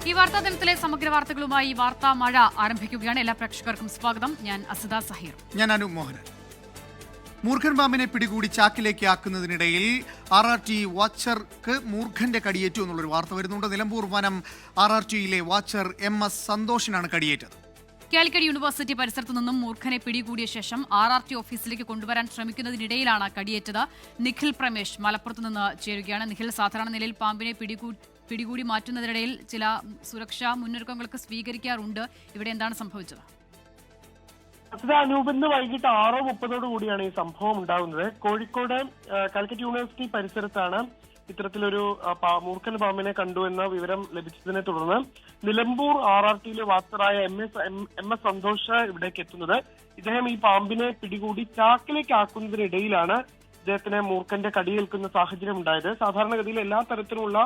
ഈ വാർത്താ ദിനത്തിലെ സമഗ്ര വാർത്തകളുമായി വാർത്താ മഴ ആരംഭിക്കുകയാണ്. എല്ലാ പ്രേക്ഷകർക്കും സ്വാഗതം. ഞാൻ അസിത സഹീർ. ഞാൻ അനു മോഹനൻ. മൂർഖൻ പാമ്പിനെ പിടികൂടി ചാക്കിലേക്ക് ആക്കുന്നതിനിടയിൽ RRT വാച്ചർക്ക് മൂർഖന്റെ കടിയേറ്റു എന്നുള്ളൊരു വാർത്ത വരുന്നുണ്ട്. നിലമ്പൂർ വനം RRTയിലെ വാച്ചർ MS സന്തോഷിനാണ് കടിയേറ്റത്. കാലിക്കറ്റ് യൂണിവേഴ്സിറ്റി പരിസരത്തു നിന്നും മൂർഖനെ പിടികൂടിയ ശേഷം RRT ഓഫീസിലേക്ക് കൊണ്ടുവരാൻ ശ്രമിക്കുന്നതിനിടയിലാണ് കടിയേറ്റത്. നിഖിൽ പ്രമേഷ് മലപ്പുറത്ത് നിന്ന് ചേരുകയാണ്. നിഖിൽ, സാധാരണ നിലയിൽ പാമ്പിനെ പിടികൂടി മാറ്റുന്നതിനിടയിൽ ചില സുരക്ഷാ മുന്നൊരുക്കങ്ങൾക്ക് സ്വീകരിക്കാറുണ്ട്. ഇവിടെ എന്താണ് സംഭവിച്ചത്? അനൂപിന്ന് വൈകിട്ട് 6:30 കൂടിയാണ് ഈ സംഭവം ഉണ്ടാകുന്നത്. കോഴിക്കോട് കാലിക്കറ്റ് യൂണിവേഴ്സിറ്റി പരിസരത്താണ് ഇത്തരത്തിലൊരു മൂർഖൻ പാമ്പിനെ കണ്ടു എന്ന വിവരം ലഭിച്ചതിനെ തുടർന്ന് നിലമ്പൂർ RRTയിലെ വാച്ചറായ MS സന്തോഷ് ഇവിടേക്ക് എത്തുന്നത്. ഇദ്ദേഹം ഈ പാമ്പിനെ പിടികൂടി ചാക്കിലേക്ക് ആക്കുന്നതിനിടയിലാണ് ഇദ്ദേഹത്തിന് മൂർഖന്റെ കടിയേൽക്കുന്ന സാഹചര്യം ഉണ്ടായത്. സാധാരണഗതിയിൽ എല്ലാ തരത്തിലുള്ള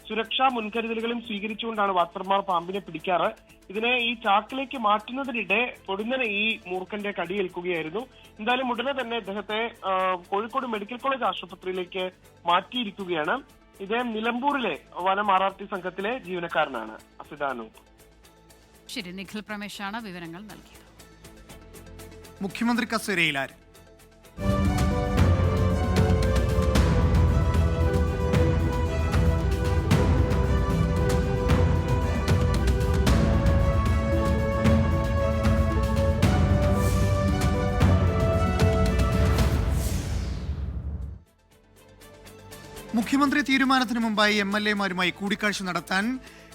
സുരക്ഷാ മുൻകരുതലുകളും സ്വീകരിച്ചുകൊണ്ടാണ് വാച്ചർമാർ പാമ്പിനെ പിടിക്കാറ്. ഇതിനെ ഈ ചാക്കിലേക്ക് മാറ്റുന്നതിനിടെ പൊടുന്നനെ ഈ മൂർഖന്റെ കടിയേൽക്കുകയായിരുന്നു. എന്തായാലും ഉടനെ തന്നെ ഇദ്ദേഹത്തെ കോഴിക്കോട് മെഡിക്കൽ കോളേജ് ആശുപത്രിയിലേക്ക് മാറ്റിയിരിക്കുകയാണ്. ഇദ്ദേഹം നിലമ്പൂരിലെ വനം RRT സംഘത്തിലെ ജീവനക്കാരനാണ്. അസിതാനു. ശരി, നിഖിൽ പ്രമേശാണ് വിവരങ്ങൾ നൽകിയത്. മുഖ്യമന്ത്രി കസേരയിലാര്? മുഖ്യമന്ത്രി തീരുമാനത്തിന് മുമ്പായി MLA-മാരുമായി കൂടിക്കാഴ്ച നടത്താൻ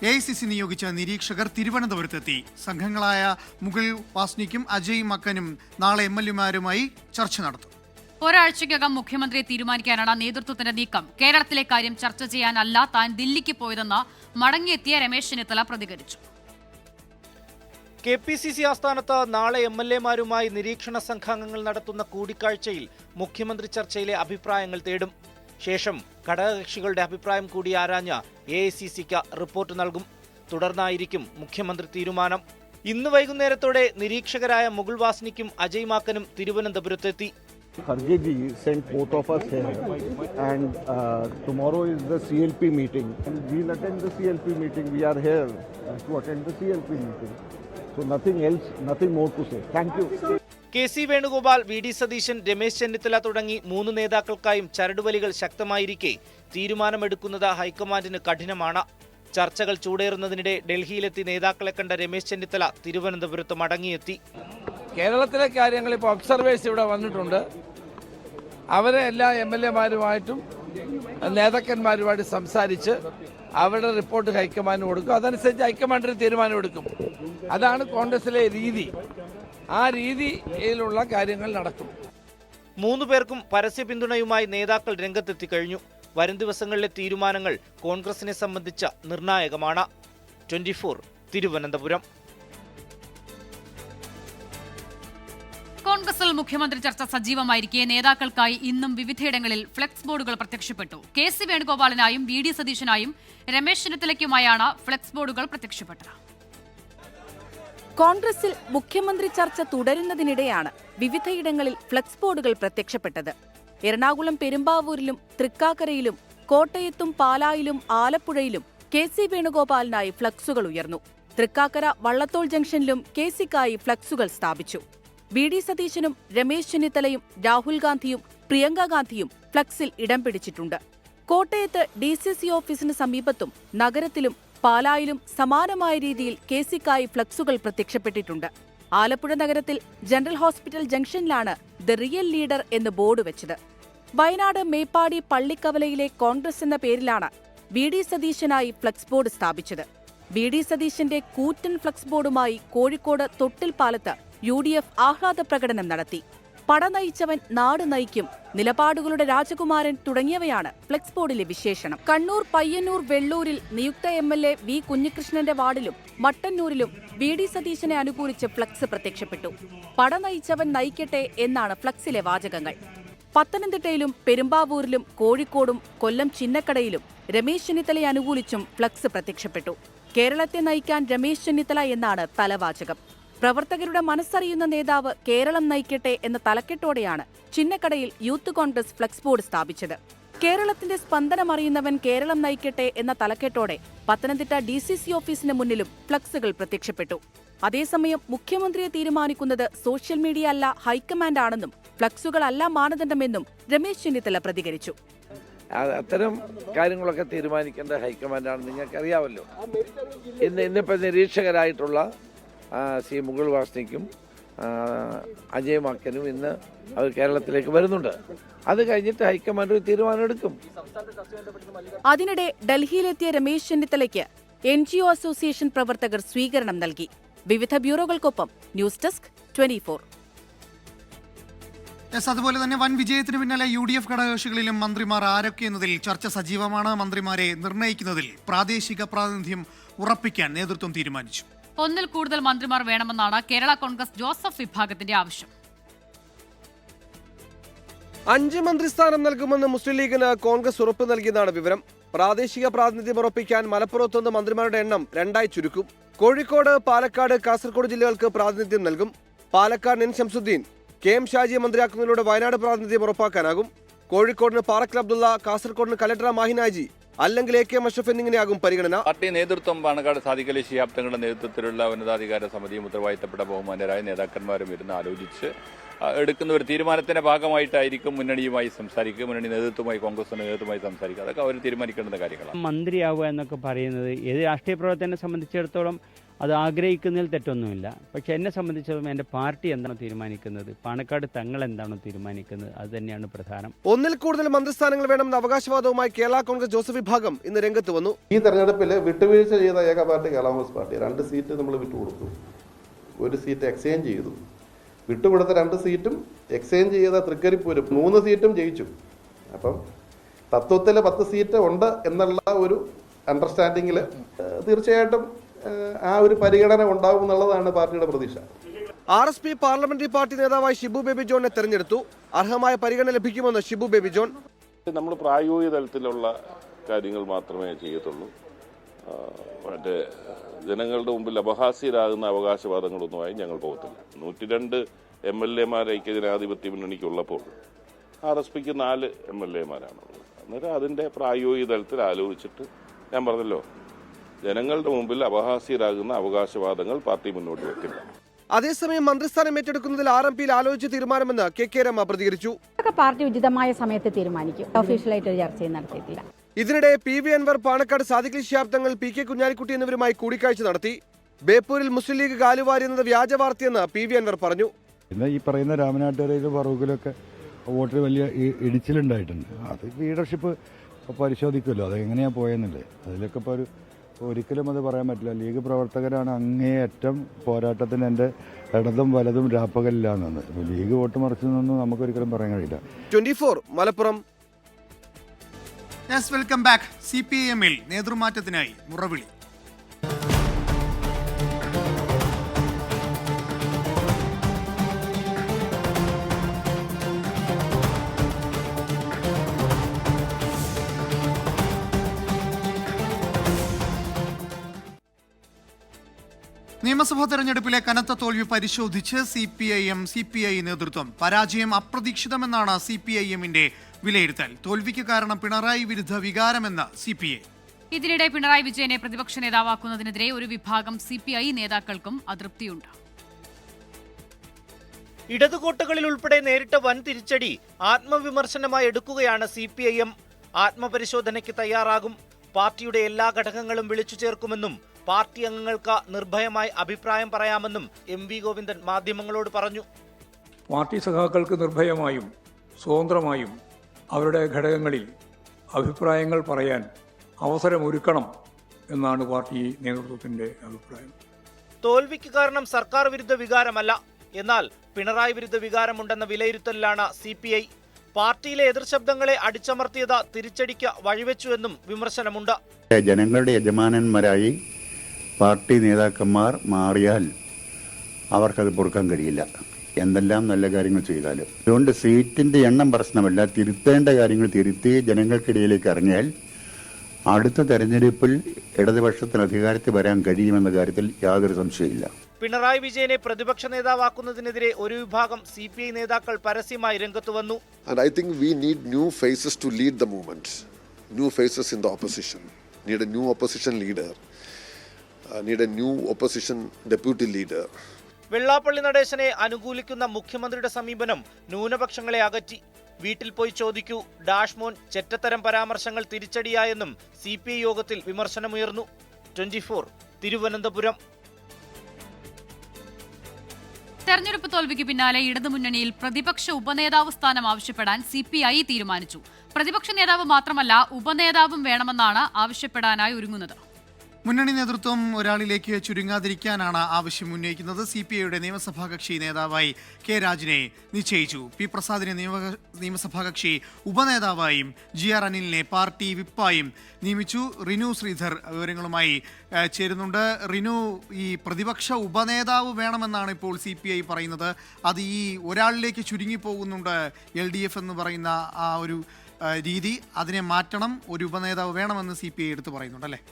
AICC നിയോഗിച്ച നിരീക്ഷകർ തിരുവനന്തപുരത്തെത്തി. സംഘങ്ങളായ മുകുൾ വാസ്നിക്കും അജയ് മക്കനും നാളെ MLA-മാരുമായി ചർച്ച നടത്തും. ഒരാഴ്ചയ്ക്കകം മുഖ്യമന്ത്രിയെ തീരുമാനിക്കാനാണ് നേതൃത്വത്തിന്റെ നീക്കം. കേരളത്തിലെ കാര്യം ചർച്ച ചെയ്യാനല്ല താൻ ദില്ലിക്ക് പോയതെന്ന് മടങ്ങിയെത്തിയ രമേശ് ചെന്നിത്തല പ്രതികരിച്ചു. KPCC ആസ്ഥാനത്ത് നാളെ MLA-മാരുമായി നിരീക്ഷണ സംഘാംഗങ്ങൾ നടത്തുന്ന കൂടിക്കാഴ്ചയിൽ മുഖ്യമന്ത്രി ചർച്ചയിലെ അഭിപ്രായങ്ങൾ തേടും. ശേഷം ഘടകകക്ഷികളുടെ അഭിപ്രായം കൂടി ആരാഞ്ഞ AICCക്ക് റിപ്പോർട്ട് നൽകും. തുടർന്നായിരിക്കും മുഖ്യമന്ത്രി തീരുമാനം. ഇന്ന് വൈകുന്നേരത്തോടെ നിരീക്ഷകരായ Mukul വാസ്നിക്കും Ajay മാക്കനും തിരുവനന്തപുരത്തെത്തി. Kharge ji sent both of us here, and tomorrow is the CLP meeting, and we'll attend the CLP meeting. We are here to attend the CLP meeting, so nothing else, nothing more to say. Thank you. KC Venugopal, VD Satheesan, Ramesh Chennithala തുടങ്ങി 3 നേതാക്കൾക്കായും ചരടുവലികൾ ശക്തമായിരിക്കെ തീരുമാനമെടുക്കുന്നത് ഹൈക്കമാൻഡിന് കഠിനമാണ്. ചർച്ചകൾ ചൂടേറുന്നതിനിടെ ഡൽഹിയിലെത്തി നേതാക്കളെ കണ്ട രമേശ് ചെന്നിത്തല തിരുവനന്തപുരത്ത് മടങ്ങിയെത്തി. കേരളത്തിലെ കാര്യങ്ങൾ ഇപ്പോൾ observers ഇവിടെ വന്നിട്ടുണ്ട്. അവരെ എല്ലാ MLA-മാരുമായിട്ടും നേതാക്കന്മാരുമായിട്ട് സംസാരിച്ച് അവരുടെ റിപ്പോർട്ട് ഹൈക്കമാൻഡിന് കൊടുക്കും. അതനുസരിച്ച് ഹൈക്കമാൻഡിന് തീരുമാനമെടുക്കും. അതാണ് കോൺഗ്രസിലെ രീതി. ആ രീതിയിലുള്ള കാര്യങ്ങൾ നടക്കും. 3 പേർക്കും പരസ്യ പിന്തുണയുമായി നേതാക്കൾ രംഗത്തെത്തി കഴിഞ്ഞു. വരും ദിവസങ്ങളിലെ തീരുമാനങ്ങൾ കോൺഗ്രസിനെ സംബന്ധിച്ച നിർണായകമാണ്. 24 തിരുവനന്തപുരം. കോൺഗ്രസിൽ മുഖ്യമന്ത്രി ചർച്ച സജീവമായിരിക്കെ നേതാക്കൾക്കായി ഇന്നും വിവിധയിടങ്ങളിൽ ഫ്ലെക്സ് ബോർഡുകൾ പ്രത്യക്ഷപ്പെട്ടു. KC വേണുഗോപാലിനായും VD സതീശനായും രമേശ് ചെന്നിത്തലയ്ക്കുമായാണ് ഫ്ലെക്സ് ബോർഡുകൾ പ്രത്യക്ഷപ്പെട്ടത്. കോൺഗ്രസിൽ മുഖ്യമന്ത്രി ചർച്ച തുടരുന്നതിനിടെയാണ് വിവിധയിടങ്ങളിൽ ഫ്ലെക്സ് ബോർഡുകൾ പ്രത്യക്ഷപ്പെട്ടത്. എറണാകുളം പെരുമ്പാവൂരിലും തൃക്കാക്കരയിലും കോട്ടയത്തും പാലായിലും ആലപ്പുഴയിലും KC വേണുഗോപാലിനായി ഫ്ലക്സുകൾ ഉയർന്നു. തൃക്കാക്കര വള്ളത്തോൾ ജംഗ്ഷനിലും KCക്കായി ഫ്ലക്സുകൾ സ്ഥാപിച്ചു. VD സതീശനും രമേശ് ചെന്നിത്തലയും രാഹുൽ ഗാന്ധിയും പ്രിയങ്ക ഗാന്ധിയും ഫ്ലക്സിൽ ഇടം പിടിച്ചിട്ടുണ്ട്. കോട്ടയത്ത് DCC ഓഫീസിന് സമീപത്തും നഗരത്തിലും പാലായിലും സമാനമായ രീതിയിൽ KCക്കായി ഫ്ലക്സുകൾ പ്രത്യക്ഷപ്പെട്ടിട്ടുണ്ട്. ആലപ്പുഴ നഗരത്തിൽ ജനറൽ ഹോസ്പിറ്റൽ ജംഗ്ഷനിലാണ് ദ റിയൽ ലീഡർ എന്ന് ബോർഡ് വെച്ചത്. വയനാട് മേപ്പാടി പള്ളിക്കവലയിലെ കോൺഗ്രസ് എന്ന പേരിലാണ് VD സതീശനായി ഫ്ലക്സ് ബോർഡ് സ്ഥാപിച്ചത്. VD സതീശന്റെ കൂറ്റൻ ഫ്ലക്സ് ബോർഡുമായി കോഴിക്കോട് തൊട്ടിൽപ്പാലത്ത് UDF ആഹ്ലാദ പ്രകടനം നടത്തി. പട നയിച്ചവൻ നാട് നയിക്കും, നിലപാടുകളുടെ രാജകുമാരൻ തുടങ്ങിയവയാണ് ഫ്ലെക്സ് ബോർഡിലെ വിശേഷണം. കണ്ണൂർ പയ്യന്നൂർ വെള്ളൂരിൽ നിയുക്ത MLA V കുഞ്ഞികൃഷ്ണന്റെ വാർഡിലും മട്ടന്നൂരിലും VD സതീശനെ അനുകൂലിച്ച് ഫ്ലക്സ് പ്രത്യക്ഷപ്പെട്ടു. പട നയിച്ചവൻ നയിക്കട്ടെ എന്നാണ് ഫ്ലക്സിലെ വാചകങ്ങൾ. പത്തനംതിട്ടയിലും പെരുമ്പാവൂരിലും കോഴിക്കോടും കൊല്ലം ചിന്നക്കടയിലും രമേശ് ചെന്നിത്തലയെ അനുകൂലിച്ചും ഫ്ലക്സ് പ്രത്യക്ഷപ്പെട്ടു. കേരളത്തെ നയിക്കാൻ രമേശ് ചെന്നിത്തല എന്നാണ് തലവാചകം. പ്രവർത്തകരുടെ മനസ്സറിയുന്ന നേതാവ് കേരളം നയിക്കട്ടെ എന്ന തലക്കെട്ടോടെയാണ് ചിന്നക്കടയിൽ യൂത്ത് കോൺഗ്രസ് ഫ്ലക്സ് ബോർഡ് സ്ഥാപിച്ചത്. കേരളത്തിന്റെ സ്പന്ദനമറിയുന്നവൻ കേരളം നയിക്കട്ടെ എന്ന തലക്കെട്ടോടെ പത്തനംതിട്ട DCC ഓഫീസിന് മുന്നിലും ഫ്ലക്സുകൾ പ്രത്യക്ഷപ്പെട്ടു. അതേസമയം മുഖ്യമന്ത്രിയെ തീരുമാനിക്കുന്നത് സോഷ്യൽ മീഡിയ അല്ല ഹൈക്കമാൻഡ് ആണെന്നും ഫ്ലക്സുകളല്ല മാനദണ്ഡമെന്നും രമേശ് ചെന്നിത്തല പ്രതികരിച്ചു. അത്തരം കാര്യങ്ങളൊക്കെ തീരുമാനിക്കേണ്ട ഹൈക്കമാൻഡാണെന്ന് നിങ്ങൾക്കറിയാമല്ലോ. ഇന്നിപ്പോൾ നിരീക്ഷകരായിട്ടുള്ള ശ്രീ മുകുൾ വാസ്നിക്കും അജയ് മാക്കനും ഇന്ന് അവർ കേരളത്തിലേക്ക് വരുന്നുണ്ട്. അത് കഴിഞ്ഞിട്ട് ഹൈക്കമാൻഡ് ഒരു തീരുമാനം എടുക്കും. അതിനിടെ ഡൽഹിയിലെത്തിയ രമേശ് ചെന്നിത്തലയ്ക്ക് NGO അസോസിയേഷൻ പ്രവർത്തകർ സ്വീകരണം നൽകി. വിവിധ ബ്യൂറോകൾക്കൊപ്പം ന്യൂസ് ഡെസ്ക് 24. അതുപോലെ തന്നെ വൻ വിജയത്തിന് പിന്നാലെ UDF ഘടകകക്ഷികളിലും മന്ത്രിമാർ ആരൊക്കെ എന്നതിൽ ചർച്ച സജീവമാണ്. മന്ത്രിമാരെ നിർണ്ണയിക്കുന്നതിൽ പ്രാദേശിക പ്രാതിനിധ്യം ഉറപ്പിക്കാൻ നേതൃത്വം തീരുമാനിച്ചു. ഒന്നിൽ കൂടുതൽ മന്ത്രിമാർ വേണമെന്നാണ് കേരള കോൺഗ്രസ് ജോസഫ് വിഭാഗത്തിന്റെ ആവശ്യം. 5 മന്ത്രിസ്ഥാനം നൽകുമെന്ന് മുസ്ലിം ലീഗിന് കോൺഗ്രസ് ഉറപ്പ് നൽകിയതാണ് വിവരം. പ്രാദേശിക പ്രാതിനിധ്യം ഉറപ്പിക്കാൻ മലപ്പുറത്തുനിന്ന് മന്ത്രിമാരുടെ എണ്ണം 2ആയി ചുരുക്കും. കോഴിക്കോട്, പാലക്കാട്, കാസർഗോഡ് ജില്ലകൾക്ക് പ്രാതിനിധ്യം നൽകും. പാലക്കാട് N ശംസുദ്ദീൻ, KM ഷാജിയെ മന്ത്രിയാക്കുന്നതിലൂടെ വയനാട് പ്രാതിനിധ്യം ഉറപ്പാക്കാനാകും. കോഴിക്കോടിന് പാറക്കൽ അബ്ദുള്ള, കാസർഗോഡിന് കലക്ടർ മാഹിനാജി അല്ലെങ്കിൽ AK അഷ്റഫ് എന്നിങ്ങനെയാകും പരിഗണന. പാർട്ടി നേതൃത്വം പാണക്കാട് സാദിഖ് അലി ശിഹാബ് തങ്ങളുടെ നേതൃത്വത്തിലുള്ള ഉന്നതാധികാര സമിതിയും ഉത്തരവാദിത്തപ്പെട്ട ബഹുമാന്യരായ നേതാക്കന്മാരും ഇരുന്ന് ആലോചിച്ച് എടുക്കുന്ന ഒരു തീരുമാനത്തിന്റെ ഭാഗമായിട്ടായിരിക്കും മുന്നണിയുമായി സംസാരിക്കുക, മുന്നണി നേതൃത്വമായി, കോൺഗ്രസിന്റെ നേതൃത്വമായി സംസാരിക്കുക. അതൊക്കെ അവർ തീരുമാനിക്കേണ്ട കാര്യങ്ങളാണ്. മന്ത്രിയാവുക എന്നൊക്കെ പറയുന്നത് ഏത് രാഷ്ട്രീയ പ്രവർത്തകനെ സംബന്ധിച്ചിടത്തോളം അത് ആഗ്രഹിക്കുന്നതിൽ തെറ്റൊന്നുമില്ല. പക്ഷെ എന്നെ സംബന്ധിച്ചിടത്തോളം എൻ്റെ പാർട്ടി എന്താണോ തീരുമാനിക്കുന്നത്, പാണക്കാട് തങ്ങൾ എന്താണോ തീരുമാനിക്കുന്നത്, അത് തന്നെയാണ് പ്രധാനം. ഒന്നിൽ കൂടുതൽ മന്ത്രിസ്ഥാനങ്ങൾ വേണമെന്ന അവകാശവാദവുമായി കേരള കോൺഗ്രസ് ജോസഫ് വിഭാഗം ഇന്ന് രംഗത്ത് വന്നു. ഈ തെരഞ്ഞെടുപ്പിൽ വിട്ടുവീഴ്ച ചെയ്ത ഏക party Kerala Congress party. 2 seat നമ്മൾ വിട്ടുകൊടുത്തു, 1 സീറ്റ് എക്സ്ചേഞ്ച് ചെയ്തു. വിട്ടുകൊടുത്ത 2 സീറ്റും എക്സ്ചേഞ്ച് ചെയ്ത തൃക്കരിപ്പൂരും 3 സീറ്റും ജയിച്ചു. അപ്പം തത്വത്തിൽ 10 സീറ്റ് ഉണ്ട് എന്നുള്ള ഒരു അണ്ടർസ്റ്റാൻഡിങ്ങിൽ തീർച്ചയായിട്ടും ആ ഒരു പരിഗണന ഉണ്ടാവും എന്നുള്ളതാണ് പാർട്ടിയുടെ പ്രതീക്ഷ. RSP പാർലമെന്ററി പാർട്ടി നേതാവായി ഷിബു ബേബി ജോണിനെ തെരഞ്ഞെടുത്തു. അർഹമായ പരിഗണന ലഭിക്കുമെന്ന് ഷിബു ബേബി ജോൺ. നമ്മൾ പ്രായോഗിക തലത്തിലുള്ള കാര്യങ്ങൾ മാത്രമേ ചെയ്യത്തുള്ളൂ. മറ്റേ ജനങ്ങളുടെ മുമ്പിൽ അപഹാസ്യരാകുന്ന അവകാശവാദങ്ങളൊന്നുമായി ഞങ്ങൾ പോകത്തില്ല. 102 MLA-മാർ ഐക്യജനാധിപത്യ മുന്നണിക്കുള്ളപ്പോൾ RSPക്ക് 4 MLA-മാരാണുള്ളത്. അന്നേരം അതിൻ്റെ പ്രായോഗിക തലത്തിൽ ആലോചിച്ചിട്ട് ഞാൻ പറഞ്ഞല്ലോ, ജനങ്ങളുടെ മുമ്പിൽ അപഹാസ്യരാകുന്ന അവകാശവാദങ്ങൾ പാർട്ടി മുന്നോട്ട് വെക്കില്ല. അതേസമയം മന്ത്രിസ്ഥാനം ഏറ്റെടുക്കുന്നതിൽ RMPയിൽ ആലോചിച്ച തീരുമാനമെന്ന് KK രമ പ്രതികരിച്ചു. പാർട്ടി ഉചിതമായ സമയത്ത് തീരുമാനിക്കും. ഒഫീഷ്യലായിട്ട് ഒരു ചർച്ചയും നടത്തിയിട്ടില്ല. ഇതിനിടെ PV അൻവർ പാണക്കാട് സാദിഖ് അലി ശിഹാബ് തങ്ങൾ, PK കുഞ്ഞാലിക്കുട്ടി എന്നിവരുമായി കൂടിക്കാഴ്ച നടത്തി. ബേപ്പൂരിൽ മുസ്ലിം ലീഗ് കാലുവാരി എന്നത് വ്യാജ വാർത്തയെന്ന് PV അൻവർ പറഞ്ഞു. ഈ പറയുന്ന രാമനാട്ടുകരയിലും ഫറൂഖിലൊക്കെ വോട്ടിൽ വലിയ ഇടിച്ചിലുണ്ടായിട്ടുണ്ട്. അത് ലീഡർഷിപ്പ് പരിശോധിക്കുമല്ലോ, അതെങ്ങനെയാണ് പോയെന്നില്ലേ. അതിലൊക്കെ ഇപ്പോൾ ഒരിക്കലും അത് പറയാൻ പറ്റില്ല. ലീഗ് പ്രവർത്തകരാണ് അങ്ങേയറ്റം പോരാട്ടത്തിന് എൻ്റെ ഇടതും വലതും രാപ്പകലില്ലാന്ന്. ലീഗ് വോട്ട് മറിച്ചെന്നൊന്നും നമുക്കൊരിക്കലും പറയാൻ കഴിയില്ല. 24 മലപ്പുറം. Welcome back. CPIM-ൽ നേതൃമാറ്റത്തിനായി മുറവിളി. നിയമസഭാ തെരഞ്ഞെടുപ്പിലെ കനത്ത തോൽവി പരിശോധിച്ച് CPI നേതൃത്വം. പരാജയം അപ്രതീക്ഷിതമെന്നാണ് CPIM-ന്റെ വിലയിരുത്തൽ. തോൽവിക്ക് കാരണം പിണറായി വിരുദ്ധ വികാരമെന്ന് CPI. ഇതിനിടെ പിണറായി വിജയനെ പ്രതിപക്ഷ നേതാവാക്കുന്നതിനെതിരെ ഒരു വിഭാഗം CPI നേതാക്കൾക്കും അതൃപ്തിയുണ്ട്. ഇടതുകോട്ടകളിൽ ഉൾപ്പെടെ നേരിട്ട വൻ തിരിച്ചടി ആത്മവിമർശനമായി എടുക്കുകയാണ് CPIM. ആത്മപരിശോധനയ്ക്ക് തയ്യാറാകും. പാർട്ടിയുടെ എല്ലാ ഘടകങ്ങളും വിളിച്ചു ചേർക്കുമെന്നും പാർട്ടി അംഗങ്ങൾക്ക് നിർഭയമായി അഭിപ്രായം പറയാമെന്നും MV ഗോവിന്ദൻ മാധ്യമങ്ങളോട് പറഞ്ഞു. പാർട്ടി സഖാക്കൾക്ക് നിർഭയമായും സ്വതന്ത്രമായും അവരുടെ ഘടകങ്ങളിൽ അഭിപ്രായങ്ങൾ പറയാൻ അവസരമൊരുക്കണം എന്നാണ് പാർട്ടി നേതൃത്വത്തിന്റെ അഭിപ്രായം. തോൽവിക്ക് കാരണം സർക്കാർ വിരുദ്ധ വികാരമല്ല, എന്നാൽ പിണറായി വിരുദ്ധ വികാരമുണ്ടെന്ന വിലയിരുത്തലിലാണ് CPI. പാർട്ടിയിലെ എതിർശബ്ദങ്ങളെ അടിച്ചമർത്തിയത് തിരിച്ചടിക്ക് വഴിവെച്ചുവെന്നും വിമർശനമുണ്ട്. ജനങ്ങളുടെ യജമാനന്മാരായി പാർട്ടി നേതാക്കന്മാർ മാറിയാൽ അവർക്കത് പൊറുക്കാൻ കഴിയില്ല, എന്തെല്ലാം നല്ല കാര്യങ്ങൾ ചെയ്താലും. അതുകൊണ്ട് സീറ്റിന്റെ എണ്ണം പ്രശ്നമല്ല, തിരുത്തേണ്ട കാര്യങ്ങൾ തിരുത്തി ജനങ്ങൾക്കിടയിലേക്ക് ഇറങ്ങിയാൽ അടുത്ത തെരഞ്ഞെടുപ്പിൽ ഇടതുപക്ഷത്തിന് അധികാരത്തിൽ വരാൻ കഴിയുമെന്ന കാര്യത്തിൽ യാതൊരു സംശയമില്ല. പിണറായി വിജയനെ പ്രതിപക്ഷ നേതാവാക്കുന്നതിനെതിരെ ഒരു വിഭാഗം CPI നേതാക്കൾ പരസ്യമായി രംഗത്തു വന്നു. And I think we need new faces to lead the movement. New faces in the opposition. Need a new opposition leader. Need a new opposition deputy leader. Vellappally നടേശനെ അനുകൂലിക്കുന്ന മുഖ്യമന്ത്രിയുടെ സമീപനം ന്യൂനപക്ഷങ്ങളെ അകറ്റി. വീട്ടിൽ പോയി ചോദിക്കൂ, ഡാഷ്മോൻ ചെറ്റത്തരം പരാമർശങ്ങൾ തിരിച്ചടിയായെന്നും CPI യോഗത്തിൽ വിമർശനമുയർന്നു. 24 തിരുവനന്തപുരം. തെരഞ്ഞെടുപ്പ് തോൽവിക്ക് പിന്നാലെ ഇടതുമുന്നണിയിൽ പ്രതിപക്ഷ ഉപനേതാവ് സ്ഥാനം ആവശ്യപ്പെടാൻ CPI തീരുമാനിച്ചു. പ്രതിപക്ഷ നേതാവ് മാത്രമല്ല, ഉപനേതാവും വേണമെന്നാണ് ആവശ്യപ്പെടാനായി ഒരുങ്ങുന്നത്. മുന്നണി നേതൃത്വം ഒരാളിലേക്ക് ചുരുങ്ങാതിരിക്കാനാണ് ആവശ്യം ഉന്നയിക്കുന്നത്. CPIയുടെ നിയമസഭാ കക്ഷി നേതാവായി കെ രാജനെ നിശ്ചയിച്ചു. പി പ്രസാദിനെ നിയമസഭാ കക്ഷി ഉപനേതാവായും GR അനിലിനെ പാർട്ടി വിപ്പായും നിയമിച്ചു. റിനു ശ്രീധർ വിവരങ്ങളുമായി ചേരുന്നുണ്ട്. റിനു, ഈ പ്രതിപക്ഷ ഉപനേതാവ് വേണമെന്നാണ് ഇപ്പോൾ CPI പറയുന്നത്. അത് ഈ ഒരാളിലേക്ക് ചുരുങ്ങിപ്പോകുന്നുണ്ട്. LDF എന്ന് പറയുന്ന ആ ഒരു രീതി, അതിനെ മാറ്റണം, ഒരു ഉപനേതാവ് വേണമെന്ന് CPI എടുത്തു പറയുന്നുണ്ട് അല്ലേ?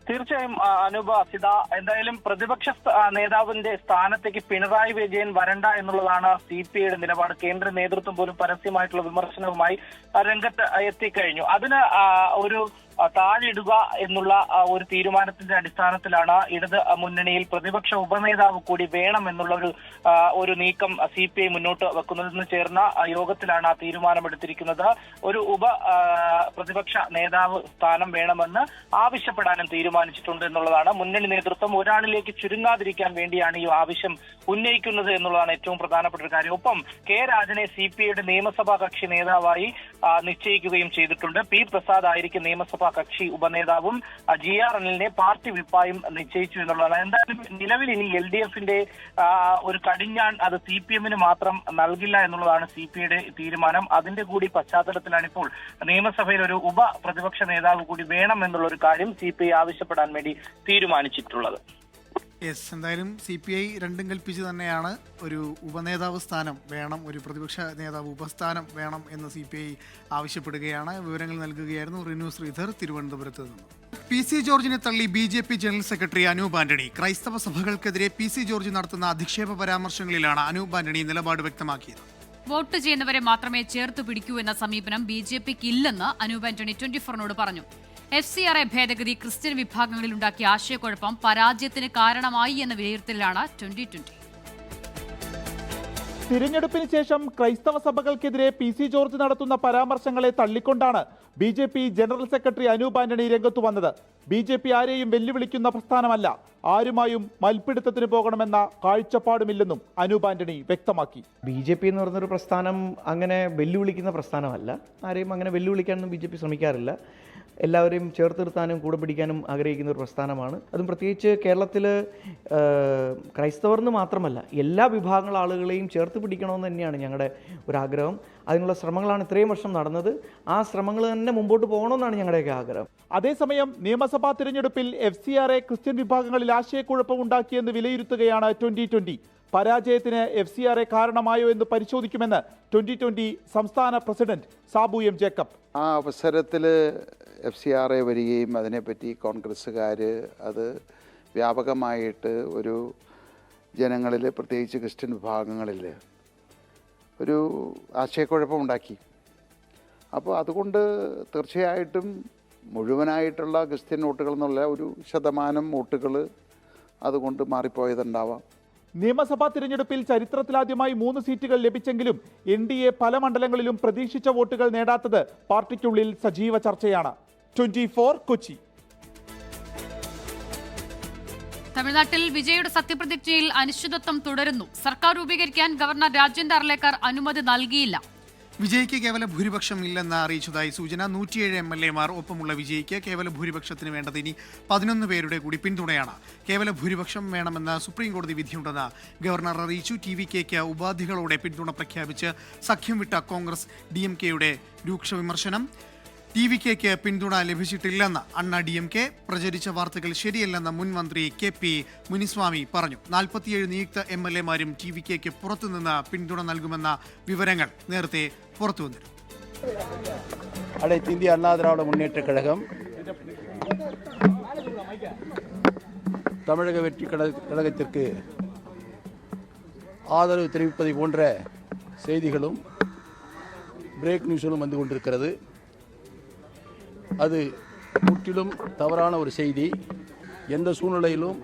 തീർച്ചയായും അനൂപ, സിത, എന്തായാലും പ്രതിപക്ഷ നേതാവിന്റെ സ്ഥാനത്തേക്ക് പിണറായി വിജയൻ വരണ്ട എന്നുള്ളതാണ് CPIയുടെ നിലപാട്. കേന്ദ്ര നേതൃത്വം പോലും പരസ്യമായിട്ടുള്ള വിമർശനവുമായി രംഗത്ത് എത്തിക്കഴിഞ്ഞു. അതിന് ഒരു താഴിടുക എന്നുള്ള ഒരു തീരുമാനത്തിന്റെ അടിസ്ഥാനത്തിലാണ് ഇടത് മുന്നണിയിൽ പ്രതിപക്ഷ ഉപനേതാവ് കൂടി വേണം എന്നുള്ള ഒരു നീക്കം CPI മുന്നോട്ട് വെക്കുന്നതിന് ചേർന്ന യോഗത്തിലാണ് ആ തീരുമാനമെടുത്തിരിക്കുന്നത്. ഒരു പ്രതിപക്ഷ നേതാവ് സ്ഥാനം വേണമെന്ന് ആവശ്യപ്പെടാനും തീരുമാനിച്ചിട്ടുണ്ട് എന്നുള്ളതാണ്. മുന്നണി നേതൃത്വം ഒരാളിലേക്ക് ചുരുങ്ങാതിരിക്കാൻ വേണ്ടിയാണ് ഈ ആവശ്യം ഉന്നയിക്കുന്നത് എന്നുള്ളതാണ് ഏറ്റവും പ്രധാനപ്പെട്ട ഒരു കാര്യം. ഒപ്പം കെ രാജനെ CPIയുടെ നിയമസഭാ കക്ഷി നേതാവായി നിശ്ചയിക്കുകയും ചെയ്തിട്ടുണ്ട്. പി പ്രസാദ് ആയിരിക്കും നിയമസഭാ കക്ഷി ഉപനേതാവും. GR അനിലിനെ പാർട്ടി വിപ്പായും നിശ്ചയിച്ചു എന്നുള്ളതാണ്. എന്തായാലും നിലവിൽ ഇനി LDFന്റെ ഒരു കടിഞ്ഞാൺ അത് CPMന് മാത്രം നൽകില്ല എന്നുള്ളതാണ് CPIയുടെ തീരുമാനം. അതിന്റെ കൂടി പശ്ചാത്തലത്തിലാണ് ഇപ്പോൾ നിയമസഭയിൽ ഒരു പ്രതിപക്ഷ നേതാവ് കൂടി വേണം എന്നുള്ള ഒരു കാര്യം CPI ആവശ്യപ്പെടാൻ വേണ്ടി തീരുമാനിച്ചിട്ടുള്ളത്. എന്തായാലും CPI രണ്ടും കൽപ്പിച്ച് തന്നെയാണ് ഒരു ഉപനേതാവ് സ്ഥാനം വേണം, ഒരു പ്രതിപക്ഷ നേതാവ് ഉപസ്ഥാനം വേണം എന്ന് CPI ആവശ്യപ്പെടുകയാണ്. വിവരങ്ങൾ നൽകുകയായിരുന്നു റിനു ശ്രീധർ തിരുവനന്തപുരത്ത് നിന്ന്. PC ജോർജിനെ തള്ളി BJP general secretary Anoop Antony. ക്രൈസ്തവ സഭകൾക്കെതിരെ PC ജോർജ് നടത്തുന്ന അധിക്ഷേപ പരാമർശങ്ങളിലാണ് അനൂപ് ആന്റണി നിലപാട് വ്യക്തമാക്കിയത്. വോട്ട് ചെയ്യുന്നവരെ മാത്രമേ ചേർത്ത് പിടിക്കൂ എന്ന സമീപനം BJPക്ക് ഇല്ലെന്ന് അനൂപ് ആന്റണി 24നോട് പറഞ്ഞു. FCRA ഭേദഗതി ക്രിസ്ത്യൻ വിഭാഗങ്ങളിൽ ഉണ്ടാക്കിയ ആശയക്കുഴപ്പം പരാജയത്തിന് കാരണമായി എന്ന വിലയിരുത്തലാണ് 2020. തിരഞ്ഞെടുപ്പിന് ശേഷം ക്രൈസ്തവ സഭകൾക്കെതിരെ PC ജോർജ് നടത്തുന്ന പരാമർശങ്ങളെ തള്ളിക്കൊണ്ടാണ് BJP general secretary Anoop Antony രംഗത്തു വന്നത്. BJP ആരെയും വെല്ലുവിളിക്കുന്ന പ്രസ്ഥാനമല്ല, ആരുമായും മൽപ്പിടുത്തത്തിന് പോകണമെന്ന കാഴ്ചപ്പാടുമില്ലെന്നും അനൂപ് ആന്റണി വ്യക്തമാക്കി. BJP എന്ന് പറയുന്നൊരു പ്രസ്ഥാനം അങ്ങനെ വെല്ലുവിളിക്കുന്ന പ്രസ്ഥാനമല്ല. ആരെയും അങ്ങനെ വെല്ലുവിളിക്കാനൊന്നും BJP ശ്രമിക്കാറില്ല. എല്ലാവരെയും ചേർത്ത് നിർത്താനും കൂടെ പിടിക്കാനും ആഗ്രഹിക്കുന്ന ഒരു പ്രസ്ഥാനമാണ്. അതും പ്രത്യേകിച്ച് കേരളത്തിൽ ക്രൈസ്തവർന്ന് മാത്രമല്ല എല്ലാ വിഭാഗങ്ങൾ ആളുകളെയും ചേർത്ത് പിടിക്കണമെന്ന് തന്നെയാണ് ഞങ്ങളുടെ ഒരാഗ്രഹം. അതിനുള്ള ശ്രമങ്ങളാണ് ഇത്രയും വർഷം നടന്നത്. ആ ശ്രമങ്ങൾ തന്നെ മുമ്പോട്ട് പോകണമെന്നാണ് ഞങ്ങളുടെയൊക്കെ ആഗ്രഹം. അതേസമയം നിയമസഭാ തിരഞ്ഞെടുപ്പിൽ FCRA ക്രിസ്ത്യൻ വിഭാഗങ്ങളിൽ ആശയക്കുഴപ്പം ഉണ്ടാക്കിയെന്ന് വിലയിരുത്തുകയാണ് 2020. പരാജയത്തിന് FCRA കാരണമായോ എന്ന് പരിശോധിക്കുമെന്ന് 2020 സംസ്ഥാന പ്രസിഡന്റ് സാബു M ജേക്കബ്. ആ അവസരത്തിൽ FCRA വരികയും അതിനെപ്പറ്റി കോൺഗ്രസ്സുകാർ അത് വ്യാപകമായിട്ട് ഒരു ജനങ്ങളിൽ പ്രത്യേകിച്ച് ക്രിസ്ത്യൻ വിഭാഗങ്ങളിൽ ഒരു ആശയക്കുഴപ്പമുണ്ടാക്കി. അപ്പോൾ അതുകൊണ്ട് തീർച്ചയായിട്ടും മുഴുവനായിട്ടുള്ള ക്രിസ്ത്യൻ വോട്ടുകൾ എന്നുള്ള ഒരു ശതമാനം വോട്ടുകൾ അതുകൊണ്ട് മാറിപ്പോയതുണ്ടാവാം. നിയമസഭാ തിരഞ്ഞെടുപ്പിൽ ചരിത്രത്തിലാദ്യമായി 3 സീറ്റുകൾ ലഭിച്ചെങ്കിലും NDA പല മണ്ഡലങ്ങളിലും പ്രതീക്ഷിച്ച വോട്ടുകൾ നേടാത്തത് പാർട്ടിക്കുള്ളിൽ സജീവ ചർച്ചയാണ്. 24 കൊച്ചി. തമിഴ്നാട്ടിൽ വിജയുടെ സത്യപ്രതിജ്ഞയിൽ അനിശ്ചിതത്വം തുടരുന്നു. സർക്കാർ രൂപീകരിക്കാൻ ഗവർണർ രാജേന്ദ്ര അർലേക്കർ അനുമതി നൽകിയില്ല. വിജയ്ക്ക് കേവല ഭൂരിപക്ഷം ഇല്ലെന്ന് അറിയിച്ചതായി സൂചന. 107 MLA-മാർ ഒപ്പമുള്ള വിജയ്ക്ക് കേവല ഭൂരിപക്ഷത്തിന് വേണ്ടത് ഇനി 11 പേരുടെ കൂടി പിന്തുണയാണ്. കേവല ഭൂരിപക്ഷം വേണമെന്ന് സുപ്രീം കോടതി വിധിയുണ്ടെന്ന് ഗവർണർ അറിയിച്ചു. TVKയ്ക്ക് ഉപാധികളോടെ പിന്തുണ പ്രഖ്യാപിച്ച് സഖ്യം വിട്ട കോൺഗ്രസ് DMK-യുടെ രൂക്ഷ വിമർശനം. TVKയ്ക്ക് പിന്തുണ ലഭിച്ചിട്ടില്ലെന്ന് അണ്ണാ DMK. പ്രചരിച്ച വാർത്തകൾ ശരിയല്ലെന്ന് മുൻ മന്ത്രി KP മുനിസ്വാമി പറഞ്ഞു. 47 നിയുക്ത MLA-മാരും TVKയ്ക്ക് പുറത്തുനിന്ന് പിന്തുണ നൽകുമെന്ന വിവരങ്ങൾ നേരത്തെ പുറത്തു വന്നിരുന്നു. அனைத்து இந்திய அண்ணா திராவிட முன்னேற்ற கழகம் தமிழக வெற்றி கழகத்திற்கு ஆதரவு தெரிவிப்பதை போன்ற செய்திகளும் பிரேக் நியூஸ்களும் வந்து கொண்டிருக்கிறது. அது முற்றிலும் தவறான ஒரு செய்தி. எந்த சூழ்நிலையிலும்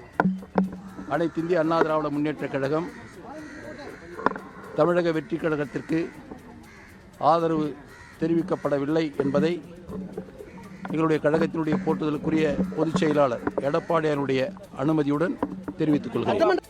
அனைத்து இந்திய அண்ணா திராவிட முன்னேற்றக் கழகம் தமிழக வெற்றி கழகத்திற்கு ஆதரவு தெரிவிக்கப்படவில்லை என்பதை எங்களுடைய கழகத்தினுடைய போற்றுதலுக்குரிய பொதுச் செயலாளர் எடப்பாடியாருடைய அனுமதியுடன் தெரிவித்துக் கொள்கிறேன்.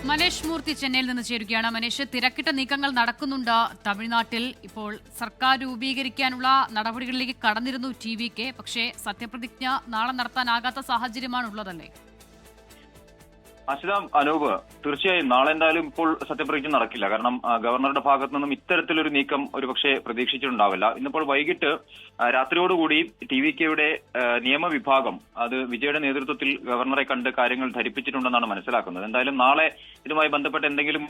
മനേഷ് മൂർത്തി ചെന്നൈയിൽ നിന്ന് ചേരുകയാണ്. മനേഷ്, തിരക്കിട്ട നീക്കങ്ങൾ നടക്കുന്നുണ്ട് തമിഴ്നാട്ടിൽ. ഇപ്പോൾ സർക്കാർ രൂപീകരിക്കാനുള്ള നടപടികളിലേക്ക് കടന്നിരുന്നു TVK. പക്ഷേ സത്യപ്രതിജ്ഞ നാളെ നടത്താനാകാത്ത സാഹചര്യമാണുള്ളതല്ലേ? അശ്വിത, അനൂപ്, തീർച്ചയായും നാളെ എന്തായാലും ഇപ്പോൾ സത്യപ്രതിജ്ഞ നടക്കില്ല. കാരണം ഗവർണറുടെ ഭാഗത്തു നിന്നും ഇത്തരത്തിലൊരു നീക്കം ഒരുപക്ഷെ പ്രതീക്ഷിച്ചിട്ടുണ്ടാവില്ല. ഇന്നിപ്പോൾ വൈകിട്ട് രാത്രിയോടുകൂടി TVKയുടെ നിയമവിഭാഗം അത് വിജയുടെ നേതൃത്വത്തിൽ ഗവർണറെ കണ്ട് കാര്യങ്ങൾ ധരിപ്പിച്ചിട്ടുണ്ടെന്നാണ് മനസ്സിലാക്കുന്നത്. എന്തായാലും നാളെ ഇതുമായി ബന്ധപ്പെട്ട എന്തെങ്കിലും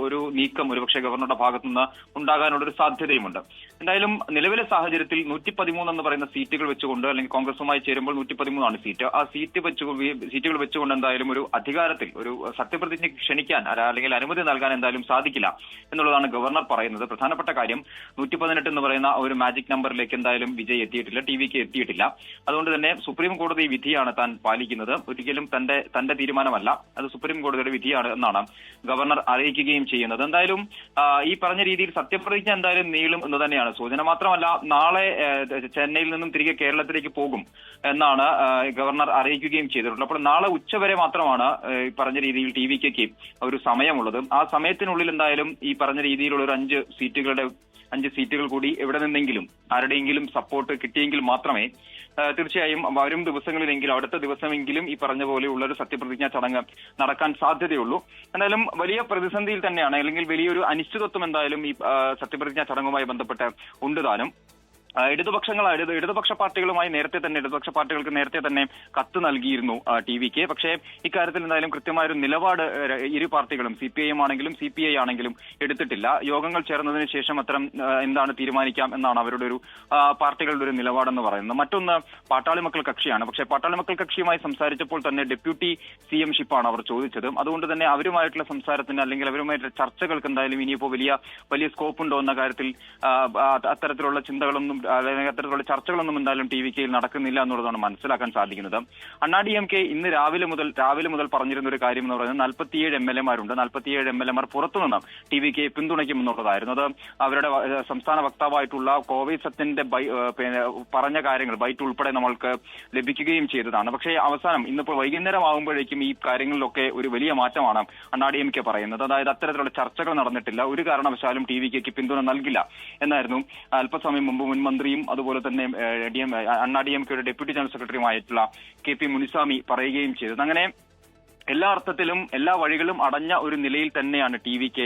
ഒരു നീക്കം ഒരുപക്ഷെ ഗവർണറുടെ ഭാഗത്തു നിന്ന് ഉണ്ടാകാനുള്ള ഒരു സാധ്യതയുമുണ്ട്. എന്തായാലും നിലവിലെ സാഹചര്യത്തിൽ 113 എന്ന് പറയുന്ന സീറ്റുകൾ വെച്ചുകൊണ്ട്, അല്ലെങ്കിൽ കോൺഗ്രസുമായി ചേരുമ്പോൾ 113 സീറ്റ്, ആ സീറ്റുകൾ വെച്ചുകൊണ്ട് എന്തായാലും ഒരു അധികാരത്തിൽ ഒരു സത്യപ്രതിജ്ഞ ക്ഷണിക്കാൻ അല്ലെങ്കിൽ അനുമതി നൽകാൻ എന്തായാലും സാധിക്കില്ല എന്നുള്ളതാണ് ഗവർണർ പറയുന്നത്. പ്രധാനപ്പെട്ട കാര്യം 118 എന്ന് പറയുന്ന ഒരു മാജിക് നമ്പറിലേക്ക് എന്തായാലും വിജയ് എത്തിയിട്ടില്ല, TVK എത്തിയിട്ടില്ല. അതുകൊണ്ട് തന്നെ സുപ്രീം കോടതി വിധിയാണ് താൻ പാലിക്കുന്നത്. ഒരിക്കലും തന്റെ തീരുമാനമല്ല, അത് സുപ്രീം കോടതിയുടെ വിധിയാണ് എന്നാണ് ഗവർണർ അറിയിക്കുകയും ചെയ്യുന്നത്. എന്തായാലും ഈ പറഞ്ഞ രീതിയിൽ സത്യപ്രതിജ്ഞ എന്തായാലും നീളും എന്ന് തന്നെയാണ് സൂചന. മാത്രമല്ല, നാളെ ചെന്നൈയിൽ നിന്നും തിരികെ കേരളത്തിലേക്ക് പോകും എന്നാണ് ഗവർണർ അറിയിക്കുകയും ചെയ്തിട്ടുള്ളത്. അപ്പോൾ നാളെ ഉച്ചവരെ മാത്രമാണ് ഈ പറഞ്ഞ രീതിയിൽ TVKക്ക് ഒരു സമയമുള്ളത്. ആ സമയത്തിനുള്ളിൽ എന്തായാലും ഈ പറഞ്ഞ രീതിയിലുള്ള ഒരു 5 സീറ്റുകൾ കൂടി എവിടെ നിന്നെങ്കിലും ആരുടെയെങ്കിലും സപ്പോർട്ട് കിട്ടിയെങ്കിൽ മാത്രമേ തീർച്ചയായും വരും ദിവസങ്ങളിലെങ്കിലും അടുത്ത ദിവസമെങ്കിലും ഈ പറഞ്ഞ പോലെയുള്ള ഒരു സത്യപ്രതിജ്ഞാ ചടങ്ങ് നടക്കാൻ സാധ്യതയുള്ളൂ. എന്തായാലും വലിയ പ്രതിസന്ധിയിൽ തന്നെയാണ്, അല്ലെങ്കിൽ വലിയൊരു അനിശ്ചിതത്വം എന്തായാലും ഈ സത്യപ്രതിജ്ഞാ ചടങ്ങുമായി ബന്ധപ്പെട്ട് ഉണ്ട് താനും. ഇടതുപക്ഷ പാർട്ടികൾക്ക് നേരത്തെ തന്നെ കത്ത് നൽകിയിരുന്നു TVK. പക്ഷേ ഇക്കാര്യത്തിൽ എന്തായാലും കൃത്യമായൊരു നിലപാട് ഇരു പാർട്ടികളും CPIM ആണെങ്കിലും CPI ആണെങ്കിലും എടുത്തിട്ടില്ല. യോഗങ്ങൾ ചേർന്നതിന് ശേഷം അത്തരം എന്താണ് തീരുമാനിക്കാം എന്നാണ് അവരുടെ ഒരു പാർട്ടികളുടെ ഒരു നിലപാടെന്ന് പറയുന്നത്. മറ്റൊന്ന് പാട്ടാളി മക്കൾ കക്ഷിയാണ്. പക്ഷേ പാട്ടാളി മക്കൾ കക്ഷിയുമായി സംസാരിച്ചപ്പോൾ തന്നെ ഡെപ്യൂട്ടി CM ഷിപ്പാണ് അവർ ചോദിച്ചത്. അതുകൊണ്ട് തന്നെ അവരുമായിട്ടുള്ള സംസാരത്തിന് അല്ലെങ്കിൽ അവരുമായിട്ടുള്ള ചർച്ചകൾക്ക് എന്തായാലും ഇനിയിപ്പോൾ വലിയ സ്കോപ്പ് ഉണ്ടോ എന്ന കാര്യത്തിൽ അത്തരത്തിലുള്ള ചിന്തകളൊന്നും അല്ലെങ്കിൽ അത്തരത്തിലുള്ള ചർച്ചകളൊന്നും എന്തായാലും TVKയിൽ നടക്കുന്നില്ല എന്നുള്ളതാണ് മനസ്സിലാക്കാൻ സാധിക്കുന്നത്. അണ്ണാ DMK ഇന്ന് രാവിലെ മുതൽ പറഞ്ഞിരുന്ന ഒരു കാര്യം എന്ന് പറയുന്നത് 47 MLA-മാരുണ്ട്. 47 MLA-മാർ പുറത്തുനിന്ന് TVK പിന്തുണയ്ക്കുമെന്നുള്ളതായിരുന്നു. അത് അവരുടെ സംസ്ഥാന വക്താവായിട്ടുള്ള കോവൈ സത്യന്റെ പറഞ്ഞ കാര്യങ്ങൾ ബൈറ്റ് ഉൾപ്പെടെ നമ്മൾക്ക് ലഭിക്കുകയും ചെയ്തതാണ്. പക്ഷേ അവസാനം ഇന്നിപ്പോൾ വൈകുന്നേരം ആകുമ്പോഴേക്കും ഈ കാര്യങ്ങളിലൊക്കെ ഒരു വലിയ മാറ്റമാണ് അണ്ണാ DMK പറയുന്നത്. അതായത് അത്തരത്തിലുള്ള ചർച്ചകൾ നടന്നിട്ടില്ല, ഒരു കാരണവശാലും TVKക്ക് പിന്തുണ നൽകില്ല എന്നായിരുന്നു അല്പസമയം മുമ്പ് മുൻ മന്ത്രിയും അതുപോലെ തന്നെ അണ്ണാ DMKയുടെ ഡെപ്യൂട്ടി ജനറൽ സെക്രട്ടറിയുമായിട്ടുള്ള KP മുനിസ്വാമി പറയുകയും ചെയ്തത്. അങ്ങനെ എല്ലാ അർത്ഥത്തിലും എല്ലാ വഴികളും അടഞ്ഞ ഒരു നിലയിൽ തന്നെയാണ് TVK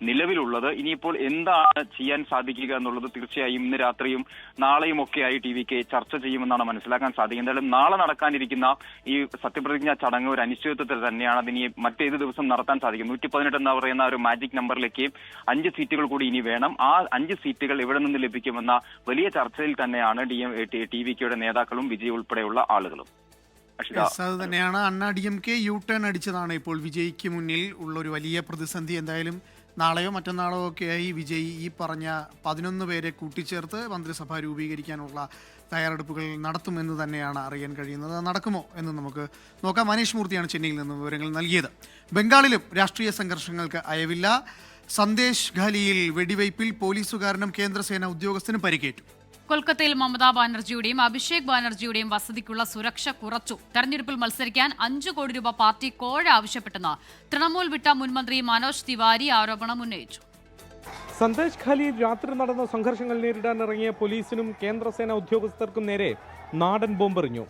നിലവിലുള്ളത്. ഇനിയിപ്പോൾ എന്താണ് ചെയ്യാൻ സാധിക്കുക എന്നുള്ളത് തീർച്ചയായും ഇന്ന് രാത്രിയും നാളെയും ഒക്കെയായി TVK ചർച്ച ചെയ്യുമെന്നാണ് മനസ്സിലാക്കാൻ സാധിക്കുന്നത്. എന്തായാലും നാളെ നടക്കാനിരിക്കുന്ന ഈ സത്യപ്രതിജ്ഞാ ചടങ്ങ് ഒരു അനിശ്ചിതത്വത്തിൽ തന്നെയാണ്. അതിനി മറ്റേത് ദിവസം നടത്താൻ സാധിക്കും. 118 എന്ന് പറയുന്ന ഒരു മാജിക് നമ്പറിലേക്ക് 5 സീറ്റുകൾ കൂടി ഇനി വേണം. ആ 5 സീറ്റുകൾ എവിടെ നിന്ന് ലഭിക്കുമെന്ന വലിയ ചർച്ചയിൽ തന്നെയാണ് TVKയുടെ നേതാക്കളും വിജയ് ഉൾപ്പെടെയുള്ള ആളുകളും. അത് തന്നെയാണ്. അണ്ണാ DMK U-turn അടിച്ചതാണ് ഇപ്പോൾ വിജയ്ക്ക് മുന്നിൽ ഉള്ള ഒരു വലിയ പ്രതിസന്ധി. എന്തായാലും നാളെയോ മറ്റന്നാളോ ഒക്കെയായി വിജയ് ഈ പറഞ്ഞ 11 പേരെ കൂട്ടിച്ചേർത്ത് മന്ത്രിസഭ രൂപീകരിക്കാനുള്ള തയ്യാറെടുപ്പുകൾ നടത്തുമെന്ന് തന്നെയാണ് അറിയാൻ കഴിയുന്നത്. നടക്കുമോ എന്ന് നമുക്ക് നോക്കാം. മനേഷ് മൂർത്തിയാണ് ചെന്നൈയിൽ നിന്ന് വിവരങ്ങൾ നൽകിയത്. ബംഗാളിലും രാഷ്ട്രീയ സംഘർഷങ്ങൾക്ക് അയവില്ല. സന്ദേശ് ഖാലിയിൽ വെടിവയ്പിൽ പോലീസുകാരനും കേന്ദ്രസേന ഉദ്യോഗസ്ഥനും പരിക്കേറ്റു. കൊൽക്കത്തയിൽ മമതാ ബാനർജിയുടെയും അഭിഷേക് ബാനർജിയുടെയും വസതിക്കുള്ള സുരക്ഷ കുറച്ചു. തെരഞ്ഞെടുപ്പിൽ മത്സരിക്കാൻ 5 കോടി രൂപ പാർട്ടി കോഴ ആവശ്യപ്പെട്ടെന്ന് തൃണമൂൽ വിട്ട മുൻമന്ത്രി മനോജ് തിവാരി ആരോപണം ഉന്നയിച്ചു. സന്ദേശ് ഖാലിയിൽ രാത്രി നടന്ന സംഘർഷങ്ങൾ നേരിടാൻ ഇറങ്ങിയ പോലീസിനും കേന്ദ്രസേന ഉദ്യോഗസ്ഥർക്കും നേരെ നാടൻ ബോംബെറിഞ്ഞു.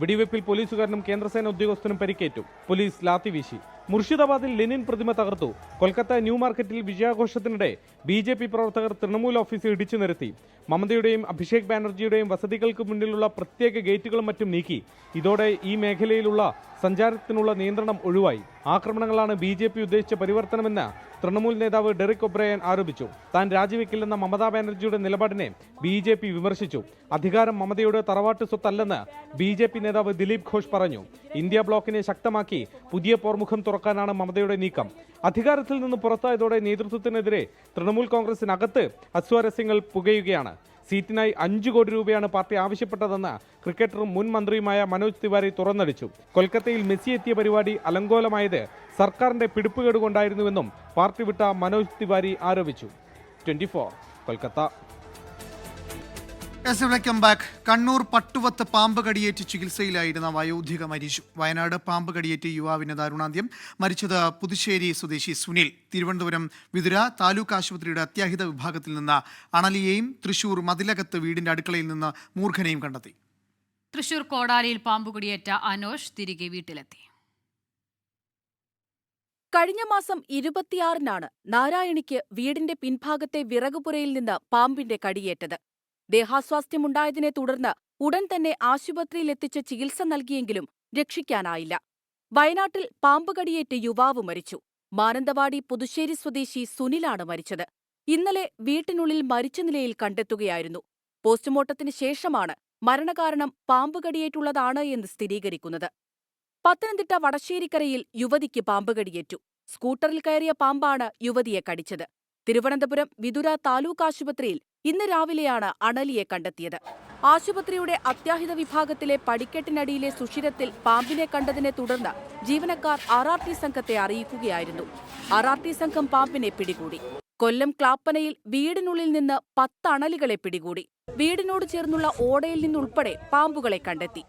വെടിവെപ്പിൽ പോലീസുകാരനും കേന്ദ്രസേന ഉദ്യോഗസ്ഥനും പരിക്കേറ്റു. പോലീസ് ലാത്തി വീശി. മുർഷിദാബാദിൽ ലെനിൻ പ്രതിമ തകർത്തു. കൊൽക്കത്ത ന്യൂ മാർക്കറ്റിൽ വിജയാഘോഷത്തിനിടെ BJP പ്രവർത്തകർ തൃണമൂൽ ഓഫീസ് ഇടിച്ചു നിരത്തി. മമതയുടെയും അഭിഷേക് ബാനർജിയുടെയും വസതികൾക്ക് മുന്നിലുള്ള പ്രത്യേക ഗേറ്റുകളും മറ്റും നീക്കി. ഇതോടെ ഈ മേഖലയിലുള്ള സഞ്ചാരത്തിനുള്ള നിയന്ത്രണം ഒഴിവായി. ആക്രമണങ്ങളാണ് BJP ഉദ്ദേശിച്ച പരിവർത്തനമെന്ന് തൃണമൂൽ നേതാവ് ഡെറിക് ഒബ്രയൻ ആരോപിച്ചു. താൻ രാജിവെക്കില്ലെന്ന മമതാ ബാനർജിയുടെ നിലപാടിനെ BJP വിമർശിച്ചു. അധികാരം മമതയുടെ തറവാട്ട് സ്വത്തല്ലെന്ന് BJP നേതാവ് ദിലീപ് ഘോഷ് പറഞ്ഞു. ഇന്ത്യ ബ്ലോക്കിനെ ശക്തമാക്കി പുതിയ പോർമുഖം തുറക്കാനാണ് മമതയുടെ നീക്കം. അധികാരത്തിൽ നിന്ന് പുറത്തായതോടെ നേതൃത്വത്തിനെതിരെ തൃണമൂൽ കോൺഗ്രസിനകത്ത് അസ്വാരസ്യങ്ങൾ പുകയുകയാണ്. സീറ്റിനായി 5 കോടി രൂപയാണ് പാർട്ടി ആവശ്യപ്പെട്ടതെന്ന് ക്രിക്കറ്ററും മുൻ മന്ത്രിയുമായ മനോജ് തിവാരി തുറന്നടിച്ചു. കൊൽക്കത്തയിൽ മെസ്സി എത്തിയ പരിപാടി അലങ്കോലമായത് സർക്കാരിന്റെ പിടിപ്പുകേട് കൊണ്ടായിരുന്നുവെന്നും പാർട്ടി വിട്ട മനോജ് തിവാരി ആരോപിച്ചു. 24 കൊൽക്കത്ത. Welcome back. കണ്ണൂർ പട്ടുവത്ത് പാമ്പ് കടിയേറ്റ് ചികിത്സയിലായിരുന്ന വയോധിക മരിച്ചു. വയനാട് പാമ്പ് കടിയേറ്റ് യുവാവിന് ദാരുണാന്ത്യം. മരിച്ചത് പുതുശ്ശേരി സ്വദേശി സുനിൽ. തിരുവനന്തപുരം വിതുര താലൂക്ക് ആശുപത്രിയുടെ അത്യാഹിത വിഭാഗത്തിൽ നിന്ന് അണലിയെയും തൃശൂർ മതിലകത്ത് വീടിന്റെ അടുക്കളയിൽ നിന്ന് മൂർഖനെയും കണ്ടെത്തി. തൃശൂർ കോടാലിയിൽ പാമ്പ് കടിയേറ്റ അനോഷ് തിരികെ വീട്ടിലെത്തി. കഴിഞ്ഞ മാസം 26-നാണ് നാരായണിക്ക് വീടിന്റെ പിൻഭാഗത്തെ വിറകുപുരയിൽ നിന്ന് പാമ്പിന്റെ കടിയേറ്റത്. ദേഹാസ്വാസ്ഥ്യമുണ്ടായതിനെ തുടർന്ന് ഉടൻ തന്നെ ആശുപത്രിയിലെത്തിച്ച് ചികിത്സ നൽകിയെങ്കിലും രക്ഷിക്കാനായില്ല. വയനാട്ടിൽ പാമ്പ് കടിയേറ്റ് യുവാവ് മരിച്ചു. മാനന്തവാടി പുതുശ്ശേരി സ്വദേശി സുനിലാണ് മരിച്ചത്. ഇന്നലെ വീട്ടിനുള്ളിൽ മരിച്ച നിലയിൽ കണ്ടെത്തുകയായിരുന്നു. പോസ്റ്റ്മോർട്ടത്തിന് ശേഷമാണ് മരണകാരണം പാമ്പ് കടിയേറ്റുള്ളതാണ് എന്ന് സ്ഥിരീകരിക്കുന്നത്. പത്തനംതിട്ട വടശ്ശേരിക്കരയിൽ യുവതിക്ക് പാമ്പ് കടിയേറ്റു. സ്കൂട്ടറിൽ കയറിയ പാമ്പാണ് യുവതിയെ കടിച്ചത്. തിരുവനന്തപുരം വിതുര താലൂക്ക് ആശുപത്രിയിൽ ഇന്ന് രാവിലെയാണ് അണലിയെ കണ്ടെത്തിയത്. ആശുപത്രിയുടെ അത്യാഹിത വിഭാഗത്തിലെ പടിക്കെട്ടിനടിയിലെ സുഷിരത്തിൽ പാമ്പിനെ കണ്ടതിനെ തുടർന്ന് ജീവനക്കാർ RRT സംഘത്തെ അറിയിക്കുകയായിരുന്നു. RRT സംഘം പാമ്പിനെ പിടികൂടി. കൊല്ലം ക്ലാപ്പനയിൽ വീടിനുള്ളിൽ നിന്ന് 10 അണലികളെ പിടികൂടി. വീടിനോട് ചേർന്നുള്ള ഓടയിൽ നിന്നുൾപ്പെടെ പാമ്പുകളെ കണ്ടെത്തി.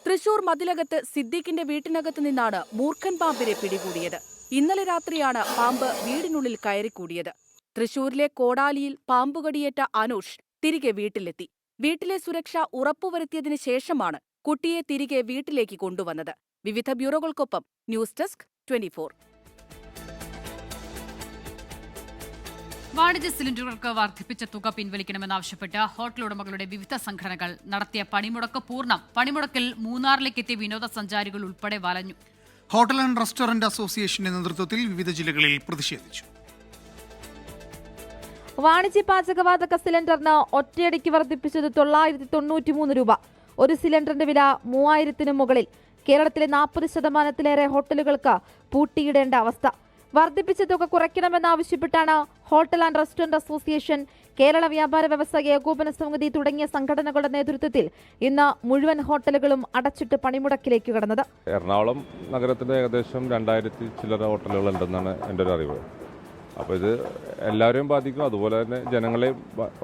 തൃശൂർ മതിലകത്ത് സിദ്ദീഖിന്റെ വീട്ടിനകത്ത് നിന്നാണ് മൂർഖൻ പാമ്പിനെ പിടികൂടിയത്. ഇന്നലെ രാത്രിയാണ് പാമ്പ് വീടിനുള്ളിൽ കയറിക്കൂടിയത്. തൃശൂരിലെ കോടാലിയിൽ പാമ്പുകടിയേറ്റ അനൂഷ് തിരികെ വീട്ടിലെത്തി. വീട്ടിലെ സുരക്ഷ ഉറപ്പുവരുത്തിയതിനു ശേഷമാണ് കുട്ടിയെ തിരികെ വീട്ടിലേക്ക് കൊണ്ടുവന്നത്. വിവിധ ബ്യൂറോകൾക്കൊപ്പം ന്യൂസ് ഡെസ്ക് 24. വാണിജ്യ സിലിണ്ടറുകൾക്ക് വർദ്ധിപ്പിച്ച തുക പിൻവലിക്കണമെന്നാവശ്യപ്പെട്ട് ഹോട്ടൽ ഉടമകളുടെ വിവിധ സംഘടനകൾ നടത്തിയ പണിമുടക്ക് പൂർണ്ണം. പണിമുടക്കിൽ മൂന്നാറിലേക്ക് എത്തിയ വിനോദസഞ്ചാരികൾ ഉൾപ്പെടെ വലഞ്ഞു. ഹോട്ടൽ ആൻഡ് റെസ്റ്റോറന്റ് അസോസിയേഷന്റെ നേതൃത്വത്തിൽ വിവിധ ജില്ലകളിൽ പ്രതിഷേധിച്ചു. വാണിജ്യ പാചകവാതക സിലിണ്ടറിന് ഒറ്റയടിക്ക് വർദ്ധിപ്പിച്ചത് 993 രൂപ. ഒരു സിലിണ്ടറിന്റെ വില 3000-ന് മുകളിൽ. കേരളത്തിലെ 40% ഹോട്ടലുകൾക്ക് പൂട്ടിയിടേണ്ട അവസ്ഥ. വർദ്ധിപ്പിച്ച തുക കുറയ്ക്കണമെന്നാവശ്യപ്പെട്ടാണ് hotel and restaurant association, Kerala വ്യാപാര വ്യവസായ ഏകോപന സമിതി തുടങ്ങിയ സംഘടനകളുടെ നേതൃത്വത്തിൽ ഇന്ന് മുഴുവൻ ഹോട്ടലുകളും അടച്ചിട്ട് പണിമുടക്കിലേക്ക് കടന്നത്. എറണാകുളം നഗരത്തിൽ ഏകദേശം 2000 ചില്ലറ ഹോട്ടലുകളുണ്ടെന്നാണ് എൻ്റെ ഒരു അറിവ്. അപ്പോൾ ഇത് എല്ലാവരെയും ബാധിക്കും. അതുപോലെ തന്നെ ജനങ്ങളെ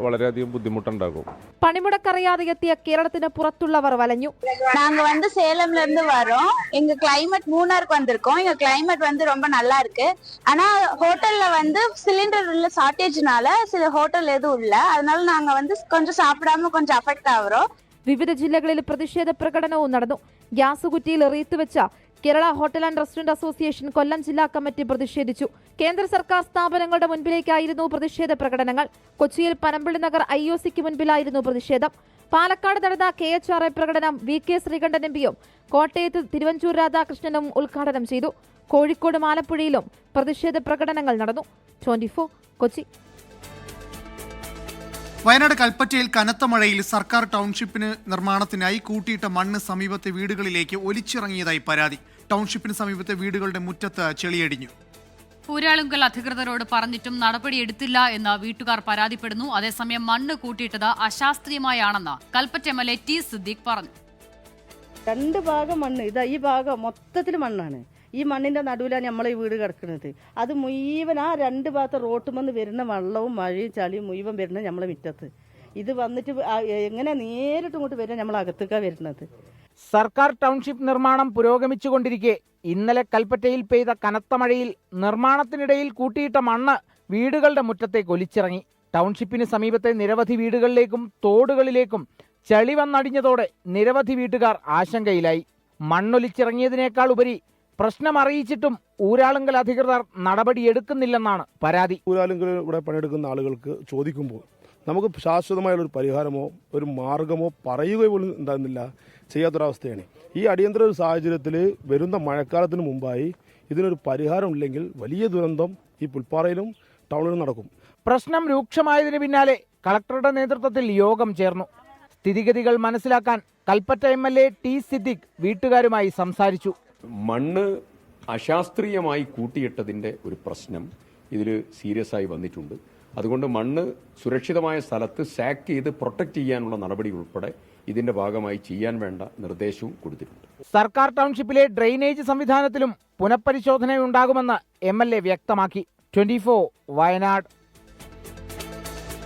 വളരെയധികം ബുദ്ധിമുട്ടുണ്ടാകും. പണിമുടക്കറിയാതെ എത്തിയ കേരളത്തിന് പുറത്തുള്ളവർ വലഞ്ഞു. நாங்க சேலம்ல இருந்து வரோம். எங்க கிளைமேட் மூணாருக்கு வந்திருக்கோம். எங்க கிளைமேட் ரொம்ப நல்லா இருக்கு. ஆனா ஹோட்டல்ல சிலிண்டர்ல ஷார்ட்டேஜ்னால சில ஹோட்டல் எதுவும் இல்ல. அதனால நாங்க கொஞ்சம் சாப்பிடாம கொஞ்சம் அஃபெக்ட் ஆகுறோம். വിവിധ ജില്ലകളിൽ പ്രതിഷേധ പ്രകടനവും നടന്നു. ഗ്യാസ് കുറ്റിയിൽ എറിത്തുവെച്ച Kerala hotel and restaurant association Kollam ജില്ലാ കമ്മിറ്റി പ്രതിഷേധിച്ചു. കേന്ദ്ര സർക്കാർ സ്ഥാപനങ്ങളുടെ മുൻപിലേക്കായിരുന്നു പ്രതിഷേധ പ്രകടനങ്ങൾ. കൊച്ചിയിൽ പനമ്പിള്ളി നഗർ IOCക്ക് മുൻപിലായിരുന്നു പ്രതിഷേധം. പാലക്കാട് നടന്ന KHRA പ്രകടനം VK ശ്രീകണ്ഠൻ MPയും കോട്ടയത്ത് തിരുവഞ്ചൂർ രാധാകൃഷ്ണനും ഉദ്ഘാടനം ചെയ്തു. കോഴിക്കോടും ആലപ്പുഴയിലും പ്രതിഷേധ പ്രകടനങ്ങൾ നടന്നു. 24 കൊച്ചി. വയനാട് കൽപ്പറ്റയിൽ കനത്ത മഴയിൽ സർക്കാർ ടൗൺഷിപ്പിന് നിർമ്മാണത്തിനായി കൂട്ടിയിട്ട മണ്ണ് സമീപത്തെ വീടുകളിലേക്ക് ഒലിച്ചിറങ്ങിയതായി പരാതി. ടൗൺഷിപ്പിന് സമീപത്തെ വീടുകളുടെ മുറ്റത്ത് ചെളിയടിഞ്ഞു. പൂരാളുങ്കൽ അധികൃതരോട് പറഞ്ഞിട്ടും നടപടിയെടുത്തില്ല എന്ന് വീട്ടുകാർ പരാതിപ്പെടുന്നു. അതേസമയം മണ്ണ് കൂട്ടിയിട്ടത് അശാസ്ത്രീയമായാണെന്ന് കൽപ്പറ്റ MLA T സിദ്ദീഖ് പറഞ്ഞു. 2 ഭാഗം മണ്ണ്, ഇതാ ഈ ഭാഗം മൊത്തത്തിൽ മണ്ണാണ്. ഈ മണ്ണിന്റെ നടുവിലാണ് നമ്മളെ ഈ വീട് കിടക്കുന്നത്. അത് മുഴുവൻ ആ 2 ഭാഗത്ത് റോട്ടുമെന്ന് വരുന്ന വെള്ളവും മഴയും ചളിയും മുഴുവൻ വരുന്നത് നമ്മളെ മുറ്റത്ത്. ഇത് വന്നിട്ട് എങ്ങനെ നേരിട്ട് ഇങ്ങോട്ട് വരുന്നത് നമ്മൾ അകത്തേക്കാണ് വരുന്നത്. സർക്കാർ ടൗൺഷിപ്പ് നിർമ്മാണം പുരോഗമിച്ചുകൊണ്ടിരിക്കെ ഇന്നലെ കൽപ്പറ്റയിൽ പെയ്ത കനത്ത മഴയിൽ നിർമ്മാണത്തിനിടയിൽ കൂട്ടിയിട്ട മണ്ണ് വീടുകളുടെ മുറ്റത്തേക്ക് ഒലിച്ചിറങ്ങി. ടൗൺഷിപ്പിന് സമീപത്തെ നിരവധി വീടുകളിലേക്കും തോടുകളിലേക്കും ചളി വന്നടിഞ്ഞതോടെ നിരവധി വീട്ടുകാർ ആശങ്കയിലായി. മണ്ണൊലിച്ചിറങ്ങിയതിനേക്കാൾ ഉപരി പ്രശ്നം അറിയിച്ചിട്ടും ഊരാളുങ്കൽ അധികൃതർ നടപടിയെടുക്കുന്നില്ലെന്നാണ് പരാതി. ഊരാളുങ്കൽ ഇവിടെ പണിയെടുക്കുന്ന ആളുകൾക്ക് ചോദിക്കുമ്പോൾ നമുക്ക് ശാശ്വതമായുള്ളൊരു പരിഹാരമോ ഒരു മാർഗമോ പറയുക പോലും ഉണ്ടാകുന്നില്ല, ചെയ്യാത്തൊരവസ്ഥയാണ്. ഈ അടിയന്തര ഒരു സാഹചര്യത്തിൽ വരുന്ന മഴക്കാലത്തിന് മുമ്പായി ഇതിനൊരു പരിഹാരം ഇല്ലെങ്കിൽ വലിയ ദുരന്തം ഈ പുൽപ്പാറയിലും ടൗണിലും നടക്കും. പ്രശ്നം രൂക്ഷമായതിനു പിന്നാലെ കളക്ടറുടെ നേതൃത്വത്തിൽ യോഗം ചേർന്നു. സ്ഥിതിഗതികൾ മനസ്സിലാക്കാൻ കൽപ്പറ്റ MLA ടി സിദ്ദിഖ് വീട്ടുകാരുമായി സംസാരിച്ചു. മണ്ണ് അശാസ്ത്രീയമായി കൂട്ടിയിട്ടതിൻ്റെ ഒരു പ്രശ്നം ഇതിൽ സീരിയസ് ആയി വന്നിട്ടുണ്ട്. അതുകൊണ്ട് മണ്ണ് സുരക്ഷിതമായ സ്ഥലത്ത് സാക്ക് ചെയ്ത് പ്രൊട്ടക്ട് ചെയ്യാനുള്ള നടപടി ഉൾപ്പെടെ ഇതിന്റെ ഭാഗമായി ചെയ്യാൻ വേണ്ട നിർദ്ദേശവും കൊടുത്തിട്ടുണ്ട്. സർക്കാർ ടൗൺഷിപ്പിലെ ഡ്രെയിനേജ് സംവിധാനത്തിലും പുനഃപരിശോധനയുണ്ടാകുമെന്ന് MLA വ്യക്തമാക്കി. 24 വയനാട്.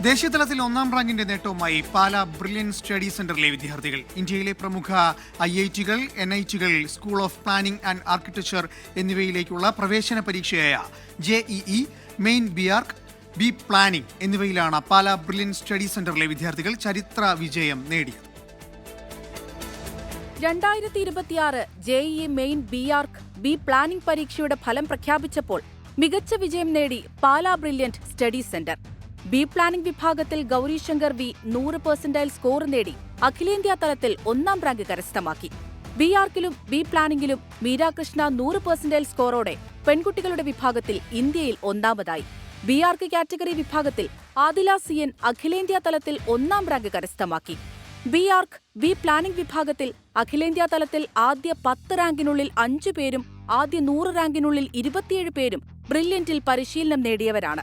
ദേശീയതലത്തിൽ 1ാം റാങ്കിന്റെ നേട്ടവുമായി പാലാ ബ്രില്യൻ സ്റ്റഡി സെന്ററിലെ വിദ്യാർത്ഥികൾ. ഇന്ത്യയിലെ പ്രമുഖ IIT-കൾ, NIT-കൾ, school of planning and architecture എന്നിവയിലേക്കുള്ള പ്രവേശന പരീക്ഷയായ JEE, main BArch, B planning എന്നിവയിലാണ് പാലാ ബ്രില്യൻ സ്റ്റഡി സെന്ററിലെ വിദ്യാർത്ഥികൾ ചരിത്ര വിജയം നേടിയത്. 2026 JEE main BArch, B planning പരീക്ഷയുടെ ഫലം പ്രഖ്യാപിച്ചപ്പോൾ മികച്ച വിജയം നേടി Pala brilliant study centre. B planning വിഭാഗത്തിൽ ഗൗരീശങ്കർ V 100% സ്കോർ നേടി അഖിലേന്ത്യാ തലത്തിൽ 1ാം റാങ്ക് കരസ്ഥമാക്കി. BArchലും ബി പ്ലാനിംഗിലും മീരാകൃഷ്ണ 100% സ്കോറോടെ പെൺകുട്ടികളുടെ വിഭാഗത്തിൽ ഇന്ത്യയിൽ 1ാമതായി. BArch കാറ്റഗറി വിഭാഗത്തിൽ ആദില CN അഖിലേന്ത്യാ തലത്തിൽ 1ാം റാങ്ക് കരസ്ഥമാക്കി. BArch ബി പ്ലാനിംഗ് വിഭാഗത്തിൽ അഖിലേന്ത്യാ തലത്തിൽ ആദ്യ 10 റാങ്കിനുള്ളിൽ 5 പേരും ആദ്യ 100 റാങ്കിനുള്ളിൽ 27 പേരും ബ്രില്യന്റിൽ പരിശീലനം നേടിയവരാണ്.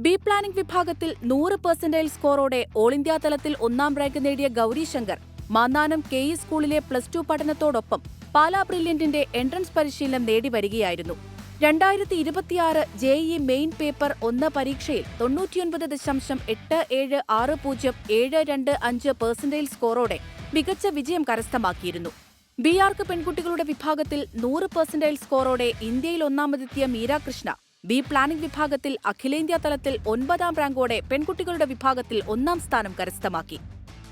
ബി പ്ലാനിംഗ് വിഭാഗത്തിൽ 100% സ്കോറോടെ ഓൾ ഇന്ത്യാ തലത്തിൽ 1ാം റാങ്ക് നേടിയ ഗൗരീശങ്കർ മാന്നാനം KE സ്കൂളിലെ +2 പഠനത്തോടൊപ്പം പാലാ ബ്രില്യന്റിന്റെ എൻട്രൻസ് പരിശീലനം നേടി വരികയായിരുന്നു. 2026 JEE മെയിൻ പേപ്പർ 1 പരീക്ഷയിൽ 99.8760725% സ്കോറോടെ മികച്ച വിജയം കരസ്ഥമാക്കിയിരുന്നു. BArch പെൺകുട്ടികളുടെ വിഭാഗത്തിൽ 100% സ്കോറോടെ ഇന്ത്യയിൽ 1ാമതെത്തിയ മീരാകൃഷ്ണ ബി പ്ലാനിംഗ് വിഭാഗത്തിൽ അഖിലേന്ത്യാ തലത്തിൽ 9ാം റാങ്കോടെ പെൺകുട്ടികളുടെ വിഭാഗത്തിൽ 1ാം സ്ഥാനം കരസ്ഥമാക്കി.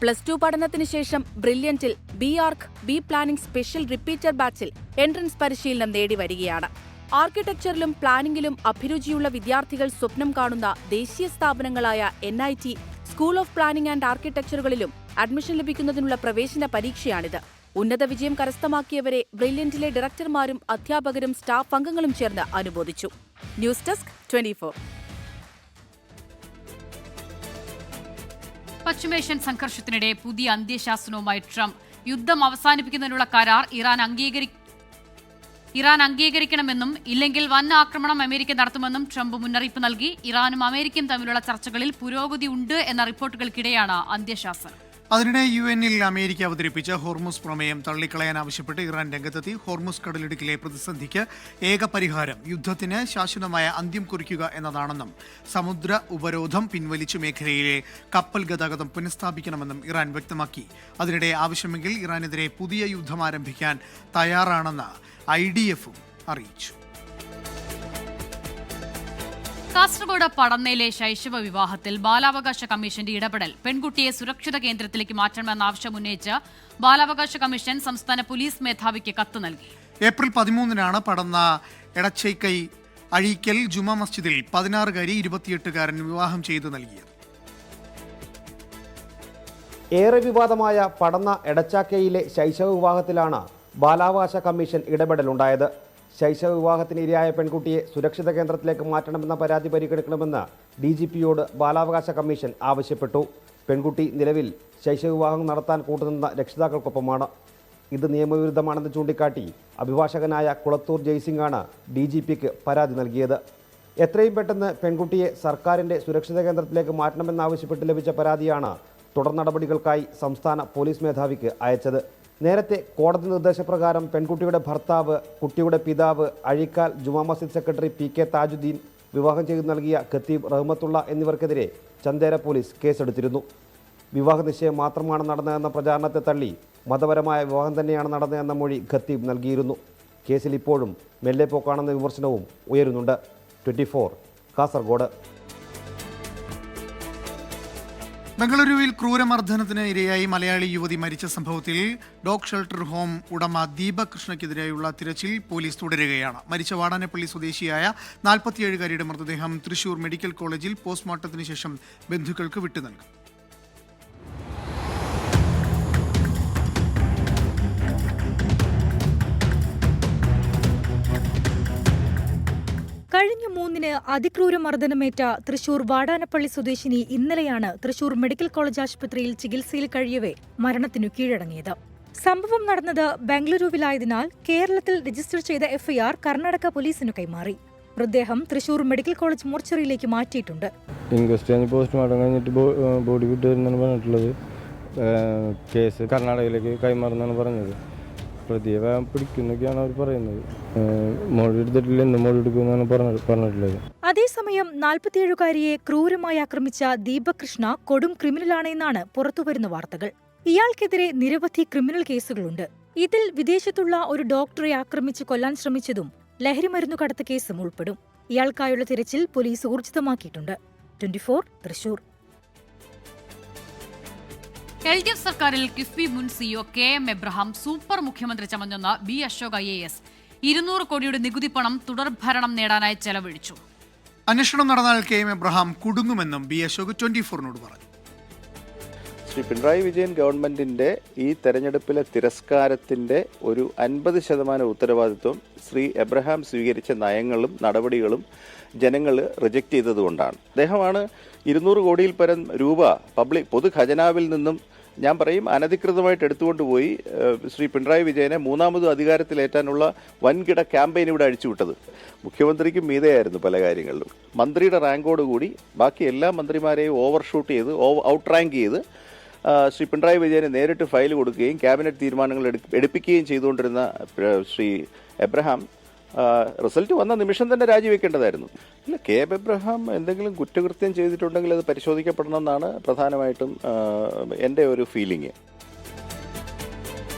+2 പഠനത്തിന് ശേഷം ബ്രില്യന്റിൽ BArch B planning special repeater ബാച്ചിൽ എൻട്രൻസ് പരിശീലനം നേടി വരികയാണ്. ആർക്കിടെക്ചറിലും പ്ലാനിംഗിലും അഭിരുചിയുള്ള വിദ്യാർത്ഥികൾ സ്വപ്നം കാണുന്ന ദേശീയ സ്ഥാപനങ്ങളായ NIT, school of planning and ആർക്കിടെക്ചറുകളിലും അഡ്മിഷൻ ലഭിക്കുന്നതിനുള്ള പ്രവേശന പരീക്ഷയാണിത്. ഉന്നത വിജയം കരസ്ഥമാക്കിയവരെ ബ്രില്യന്റിലെ ഡയറക്ടർമാരും അധ്യാപകരും സ്റ്റാഫ് അംഗങ്ങളും ചേർന്ന് അനുമോദിച്ചു. News desk 24. പശ്ചിമേഷ്യൻ സംഘർഷത്തിനിടെ പുതിയ അന്ത്യശാസനവുമായി ട്രംപ്. യുദ്ധം അവസാനിപ്പിക്കുന്നതിനുള്ള കരാർ ഇറാൻ അംഗീകരിക്കണമെന്നും ഇല്ലെങ്കിൽ വൻ ആക്രമണം അമേരിക്ക നടത്തുമെന്നും ട്രംപ് മുന്നറിയിപ്പ് നൽകി. ഇറാനും അമേരിക്കയും തമ്മിലുള്ള ചർച്ചകളിൽ പുരോഗതി ഉണ്ട് എന്ന റിപ്പോർട്ടുകൾക്കിടെയാണ് അന്ത്യശാസനം. അതിനിടെ UN-ൽ അമേരിക്ക അവതരിപ്പിച്ച ഹോർമുസ് പ്രമേയം തള്ളിക്കളയാൻ ആവശ്യപ്പെട്ട് ഇറാൻ രംഗത്തെത്തി. ഹോർമുസ് കടലിടുക്കിലെ പ്രതിസന്ധിക്ക് ഏക പരിഹാരം യുദ്ധത്തിന് ശാശ്വതമായ അന്ത്യം കുറിക്കുക എന്നതാണെന്നും സമുദ്ര ഉപരോധം പിൻവലിച്ച് മേഖലയിലെ കപ്പൽ ഗതാഗതം പുനഃസ്ഥാപിക്കണമെന്നും ഇറാൻ വ്യക്തമാക്കി. അതിനിടെ ആവശ്യമെങ്കിൽ ഇറാനെതിരെ പുതിയ യുദ്ധം ആരംഭിക്കാൻ തയ്യാറാണെന്ന് IDF-ഉം അറിയിച്ചു. കാസർഗോഡ് പടന്നയിലെ ശൈശവ വിവാഹത്തിൽ ബാലാവകാശ കമ്മീഷന്റെ ഇടപെടൽ. പെൺകുട്ടിയെ സുരക്ഷിത കേന്ദ്രത്തിലേക്ക് മാറ്റണമെന്ന ആവശ്യം ഉന്നയിച്ച് ബാലാവകാശ കമ്മീഷൻ സംസ്ഥാന പോലീസ് മേധാവിക്ക് കത്ത് നൽകി. ഏപ്രിൽ 13-നാണ് പടന്ന എടച്ചൈക്കൈ അഴീക്കൽ ജുമാ മസ്ജിദിൽ 16-കാരി 28-കാരൻ വിവാഹം ചെയ്തു നൽകിയത്. ഏറെ വിവാദമായ പടന്ന എടച്ചാക്കയിലെ ശൈശവ വിവാഹത്തിലാണ് ബാലാവകാശ കമ്മീഷൻ ഇടപെടലുണ്ടായത്. ശൈശവ വിവാഹത്തിന് ഇരയായ പെൺകുട്ടിയെ സുരക്ഷിത കേന്ദ്രത്തിലേക്ക് മാറ്റണമെന്ന പരാതി പരിഗണിക്കണമെന്ന് DGP-യോട് ബാലാവകാശ കമ്മീഷൻ ആവശ്യപ്പെട്ടു. പെൺകുട്ടി നിലവിൽ ശൈശവ വിവാഹം നടത്താൻ കൂട്ടുനിന്ന രക്ഷിതാക്കൾക്കൊപ്പമാണ്. ഇത് നിയമവിരുദ്ധമാണെന്ന് ചൂണ്ടിക്കാട്ടി അഭിഭാഷകനായ കുളത്തൂർ ജയ്സിംഗാണ് DGP-ക്ക് പരാതി നൽകിയത്. എത്രയും പെട്ടെന്ന് പെൺകുട്ടിയെ സർക്കാരിൻ്റെ സുരക്ഷിത കേന്ദ്രത്തിലേക്ക് മാറ്റണമെന്നാവശ്യപ്പെട്ട് ലഭിച്ച പരാതിയാണ് തുടർ നടപടികൾക്കായി സംസ്ഥാന പോലീസ് മേധാവിക്ക് അയച്ചത്. നേരത്തെ കോടതി നിർദ്ദേശപ്രകാരം പെൺകുട്ടിയുടെ ഭർത്താവ്, കുട്ടിയുടെ പിതാവ്, അഴീക്കാൽ ജുമാ മസ്ജിദ് സെക്രട്ടറി PK താജുദ്ദീൻ, വിവാഹം ചെയ്തു നൽകിയ ഖത്തീബ് റഹ്മത്തുള്ള എന്നിവർക്കെതിരെ ചന്ദേര പോലീസ് കേസെടുത്തിരുന്നു. വിവാഹ നിശ്ചയം മാത്രമാണ് നടന്നതെന്ന പ്രചാരണത്തെ തള്ളി മതപരമായ വിവാഹം തന്നെയാണ് നടന്നതെന്ന മൊഴി ഖത്തീബ് നൽകിയിരുന്നു. കേസിൽ ഇപ്പോഴും മെല്ലെ പോക്കാണെന്ന വിമർശനവും ഉയരുന്നുണ്ട്. 24 കാസർഗോഡ്. ബംഗളൂരുവിൽ ക്രൂരമർദ്ദനത്തിന് ഇരയായി മലയാളി യുവതി മരിച്ച സംഭവത്തിൽ ഡോഗ് ഷെൽട്ടർ ഹോം ഉടമ ദീപക് കൃഷ്ണയ്ക്കെതിരെയുള്ള തിരച്ചിൽ പോലീസ് തുടരുകയാണ്. മരിച്ച വാടാനപ്പള്ളി സ്വദേശിയായ 47-കാരിയുടെ മൃതദേഹം തൃശൂർ മെഡിക്കൽ കോളേജിൽ പോസ്റ്റ്മോർട്ടത്തിന് ശേഷം ബന്ധുക്കൾക്ക് വിട്ടു നൽകും. കഴിഞ്ഞ 3-ന് അതിക്രൂര മർദ്ദനമേറ്റ തൃശൂർ വാടാനപ്പള്ളി സ്വദേശിനി ഇന്നലെയാണ് തൃശൂർ മെഡിക്കൽ കോളേജ് ആശുപത്രിയിൽ ചികിത്സയിൽ കഴിയവേ മരണത്തിനു കീഴടങ്ങിയത്. സംഭവം നടന്നത് ബംഗളൂരുവിലായതിനാൽ കേരളത്തിൽ രജിസ്റ്റർ ചെയ്ത എഫ്ഐആർ കർണാടക പോലീസിനു കൈമാറി. മൃതദേഹം തൃശൂർ മെഡിക്കൽ കോളേജ് മോർച്ചറിയിലേക്ക് മാറ്റിയിട്ടുണ്ട്. ഇൻക്വസ്റ്റ് പോസ്റ്റ്മോർട്ടം കഴിഞ്ഞിട്ട് ബോഡി വിട്ടുവരുന്നാണ് പറഞ്ഞിട്ടുള്ളത്. കേസ് കർണാടകയിലേക്ക് കൈമാറുന്നാണ് പറഞ്ഞത്. പ്രതിയെ പിടിക്കുന്നൊക്കെയാണ് അവർ പറയുന്നത്. മൊഴി എടുത്തിട്ടില്ല, എന്ത് മൊഴി എടുക്കുമെന്നാണ് പറഞ്ഞിട്ടുള്ളത്. അതേസമയം 47-കാരിയെ ക്രൂരമായി ആക്രമിച്ച ദീപക് കൃഷ്ണ കൊടും ക്രിമിനലാണെന്നാണ് പുറത്തുവരുന്ന വാർത്തകൾ. ഇയാൾക്കെതിരെ നിരവധി ക്രിമിനൽ കേസുകളുണ്ട്. ഇതിൽ വിദേശത്തുള്ള ഒരു ഡോക്ടറെ ആക്രമിച്ച് കൊല്ലാൻ ശ്രമിച്ചതും ലഹരിമരുന്നു കടത്ത് കേസും ഉൾപ്പെടും. ഇയാൾക്കായുള്ള തിരച്ചിൽ പോലീസ് ഊർജിതമാക്കിയിട്ടുണ്ട്. 24 തൃശൂർ. LDF സർക്കാരിൽ കിഫ്ബി മുൻ സിഇഒ KM എബ്രഹാം സൂപ്പർ മുഖ്യമന്ത്രി ചമഞ്ഞെന്ന് B. അശോക് IAS 200 കോടിയുടെ നികുതി പണം തുടർഭരണം നേടാനായി ചെലവഴിച്ചു. അന്വേഷണം നടന്നാൽ KM എബ്രഹാം കുടുങ്ങുമെന്നും B. അശോക് 24-നോട് പറഞ്ഞു. ശ്രീ പിണറായി വിജയൻ ഗവൺമെന്റിന്റെ ഈ തെരഞ്ഞെടുപ്പിലെ തിരസ്കാരത്തിന്റെ ഒരു 50% ഉത്തരവാദിത്വം ശ്രീ എബ്രഹാം സ്വീകരിച്ച നയങ്ങളും നടപടികളും ജനങ്ങൾ റിജക്റ്റ് ചെയ്തതുകൊണ്ടാണ്. അദ്ദേഹമാണ് 200 കോടിയിൽ പരം രൂപ പൊതു ഖജനാവിൽ നിന്നും ഞാൻ പറയും അനധികൃതമായിട്ട് എടുത്തുകൊണ്ടുപോയി ശ്രീ പിണറായി വിജയനെ മൂന്നാമതും അധികാരത്തിലേറ്റാനുള്ള വൻകിട ക്യാമ്പയിൻ ഇവിടെ അഴിച്ചുവിട്ടത്. മുഖ്യമന്ത്രിക്കും മീതെയായിരുന്നു പല കാര്യങ്ങളിലും. മന്ത്രിയുടെ റാങ്കോടുകൂടി ബാക്കി എല്ലാ മന്ത്രിമാരെയും ഓവർഷൂട്ട് ചെയ്ത് ഔട്ട് റാങ്ക് ചെയ്ത് ശ്രീ പിണറായി വിജയന് നേരിട്ട് ഫയൽ കൊടുക്കുകയും ക്യാബിനറ്റ് തീരുമാനങ്ങൾ എടുപ്പിക്കുകയും ചെയ്തുകൊണ്ടിരുന്ന ശ്രീ എബ്രഹാം റിസൾട്ട് വന്ന നിമിഷം തന്നെ രാജിവെക്കേണ്ടതായിരുന്നു. ഇല്ല, KM എബ്രഹാം എന്തെങ്കിലും കുറ്റകൃത്യം ചെയ്തിട്ടുണ്ടെങ്കിൽ അത് പരിശോധിക്കപ്പെടണമെന്നാണ് പ്രധാനമായിട്ടും എൻ്റെ ഒരു ഫീലിംഗ്.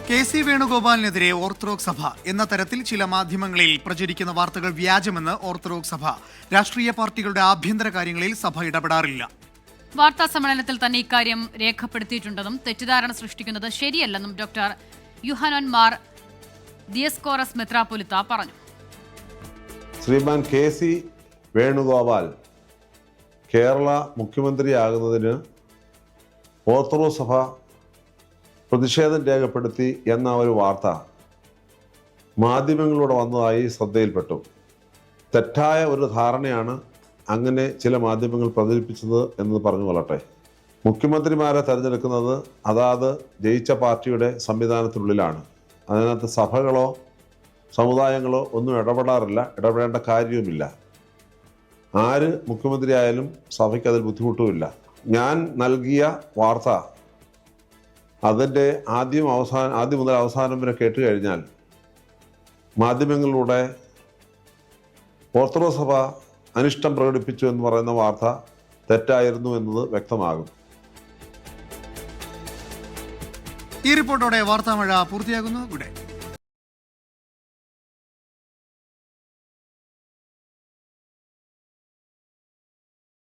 KC വേണുഗോപാലിനെതിരെ ഓർത്തഡോക്സ് സഭ എന്ന തരത്തിൽ ചില മാധ്യമങ്ങളിൽ പ്രചരിക്കുന്ന വാർത്തകൾ വ്യാജമെന്ന് ഓർത്തഡോക്സ് സഭ. രാഷ്ട്രീയ പാർട്ടികളുടെ ആഭ്യന്തര കാര്യങ്ങളിൽ സഭ ഇടപെടാറില്ല. വാർത്താ സമ്മേളനത്തിൽ തന്നെ ഇക്കാര്യം രേഖപ്പെടുത്തിയിട്ടുണ്ടെന്നും തെറ്റിദ്ധാരണ സൃഷ്ടിക്കുന്നത് ശരിയല്ലെന്നും ഡോക്ടർ യുഹാനോൻ മാർ ദിയസ്കോറസ് മെത്രാപ്പൊലിത്ത പറഞ്ഞു. ശ്രീമാൻ KC വേണുഗോപാൽ കേരള മുഖ്യമന്ത്രിയാകുന്നതിന് ഓർത്തഡോക്സ് സഭ പ്രതിഷേധം രേഖപ്പെടുത്തി എന്ന ഒരു വാർത്ത മാധ്യമങ്ങളിലൂടെ വന്നതായി ശ്രദ്ധയിൽപ്പെട്ടു. തെറ്റായ ഒരു ധാരണയാണ് അങ്ങനെ ചില മാധ്യമങ്ങൾ പ്രചരിപ്പിച്ചത് എന്ന് പറഞ്ഞു കൊള്ളട്ടെ. മുഖ്യമന്ത്രിമാരെ തെരഞ്ഞെടുക്കുന്നത് അതാത് ജയിച്ച പാർട്ടിയുടെ സംവിധാനത്തിനുള്ളിലാണ്. അതിനകത്ത് സഭകളോ സമുദായങ്ങളോ ഒന്നും ഇടപെടാറില്ല, ഇടപെടേണ്ട കാര്യവുമില്ല. ആര് മുഖ്യമന്ത്രിയായാലും സഭയ്ക്ക് അതിൽ ബുദ്ധിമുട്ടുമില്ല. ഞാൻ നൽകിയ വാർത്ത അതിൻ്റെ ആദ്യം മുതൽ അവസാനം വരെ കേട്ട് കഴിഞ്ഞാൽ മാധ്യമങ്ങളിലൂടെ ഓർത്തഡോക്സ് സഭ അനിഷ്ടം പ്രകടിപ്പിച്ചു എന്ന് പറയുന്ന വാർത്ത തെറ്റായിരുന്നു എന്നത് വ്യക്തമാകും. ഈ റിപ്പോർട്ടോടെ വാർത്താമഴ പൂർത്തിയാകുന്നു. ഗുഡ്.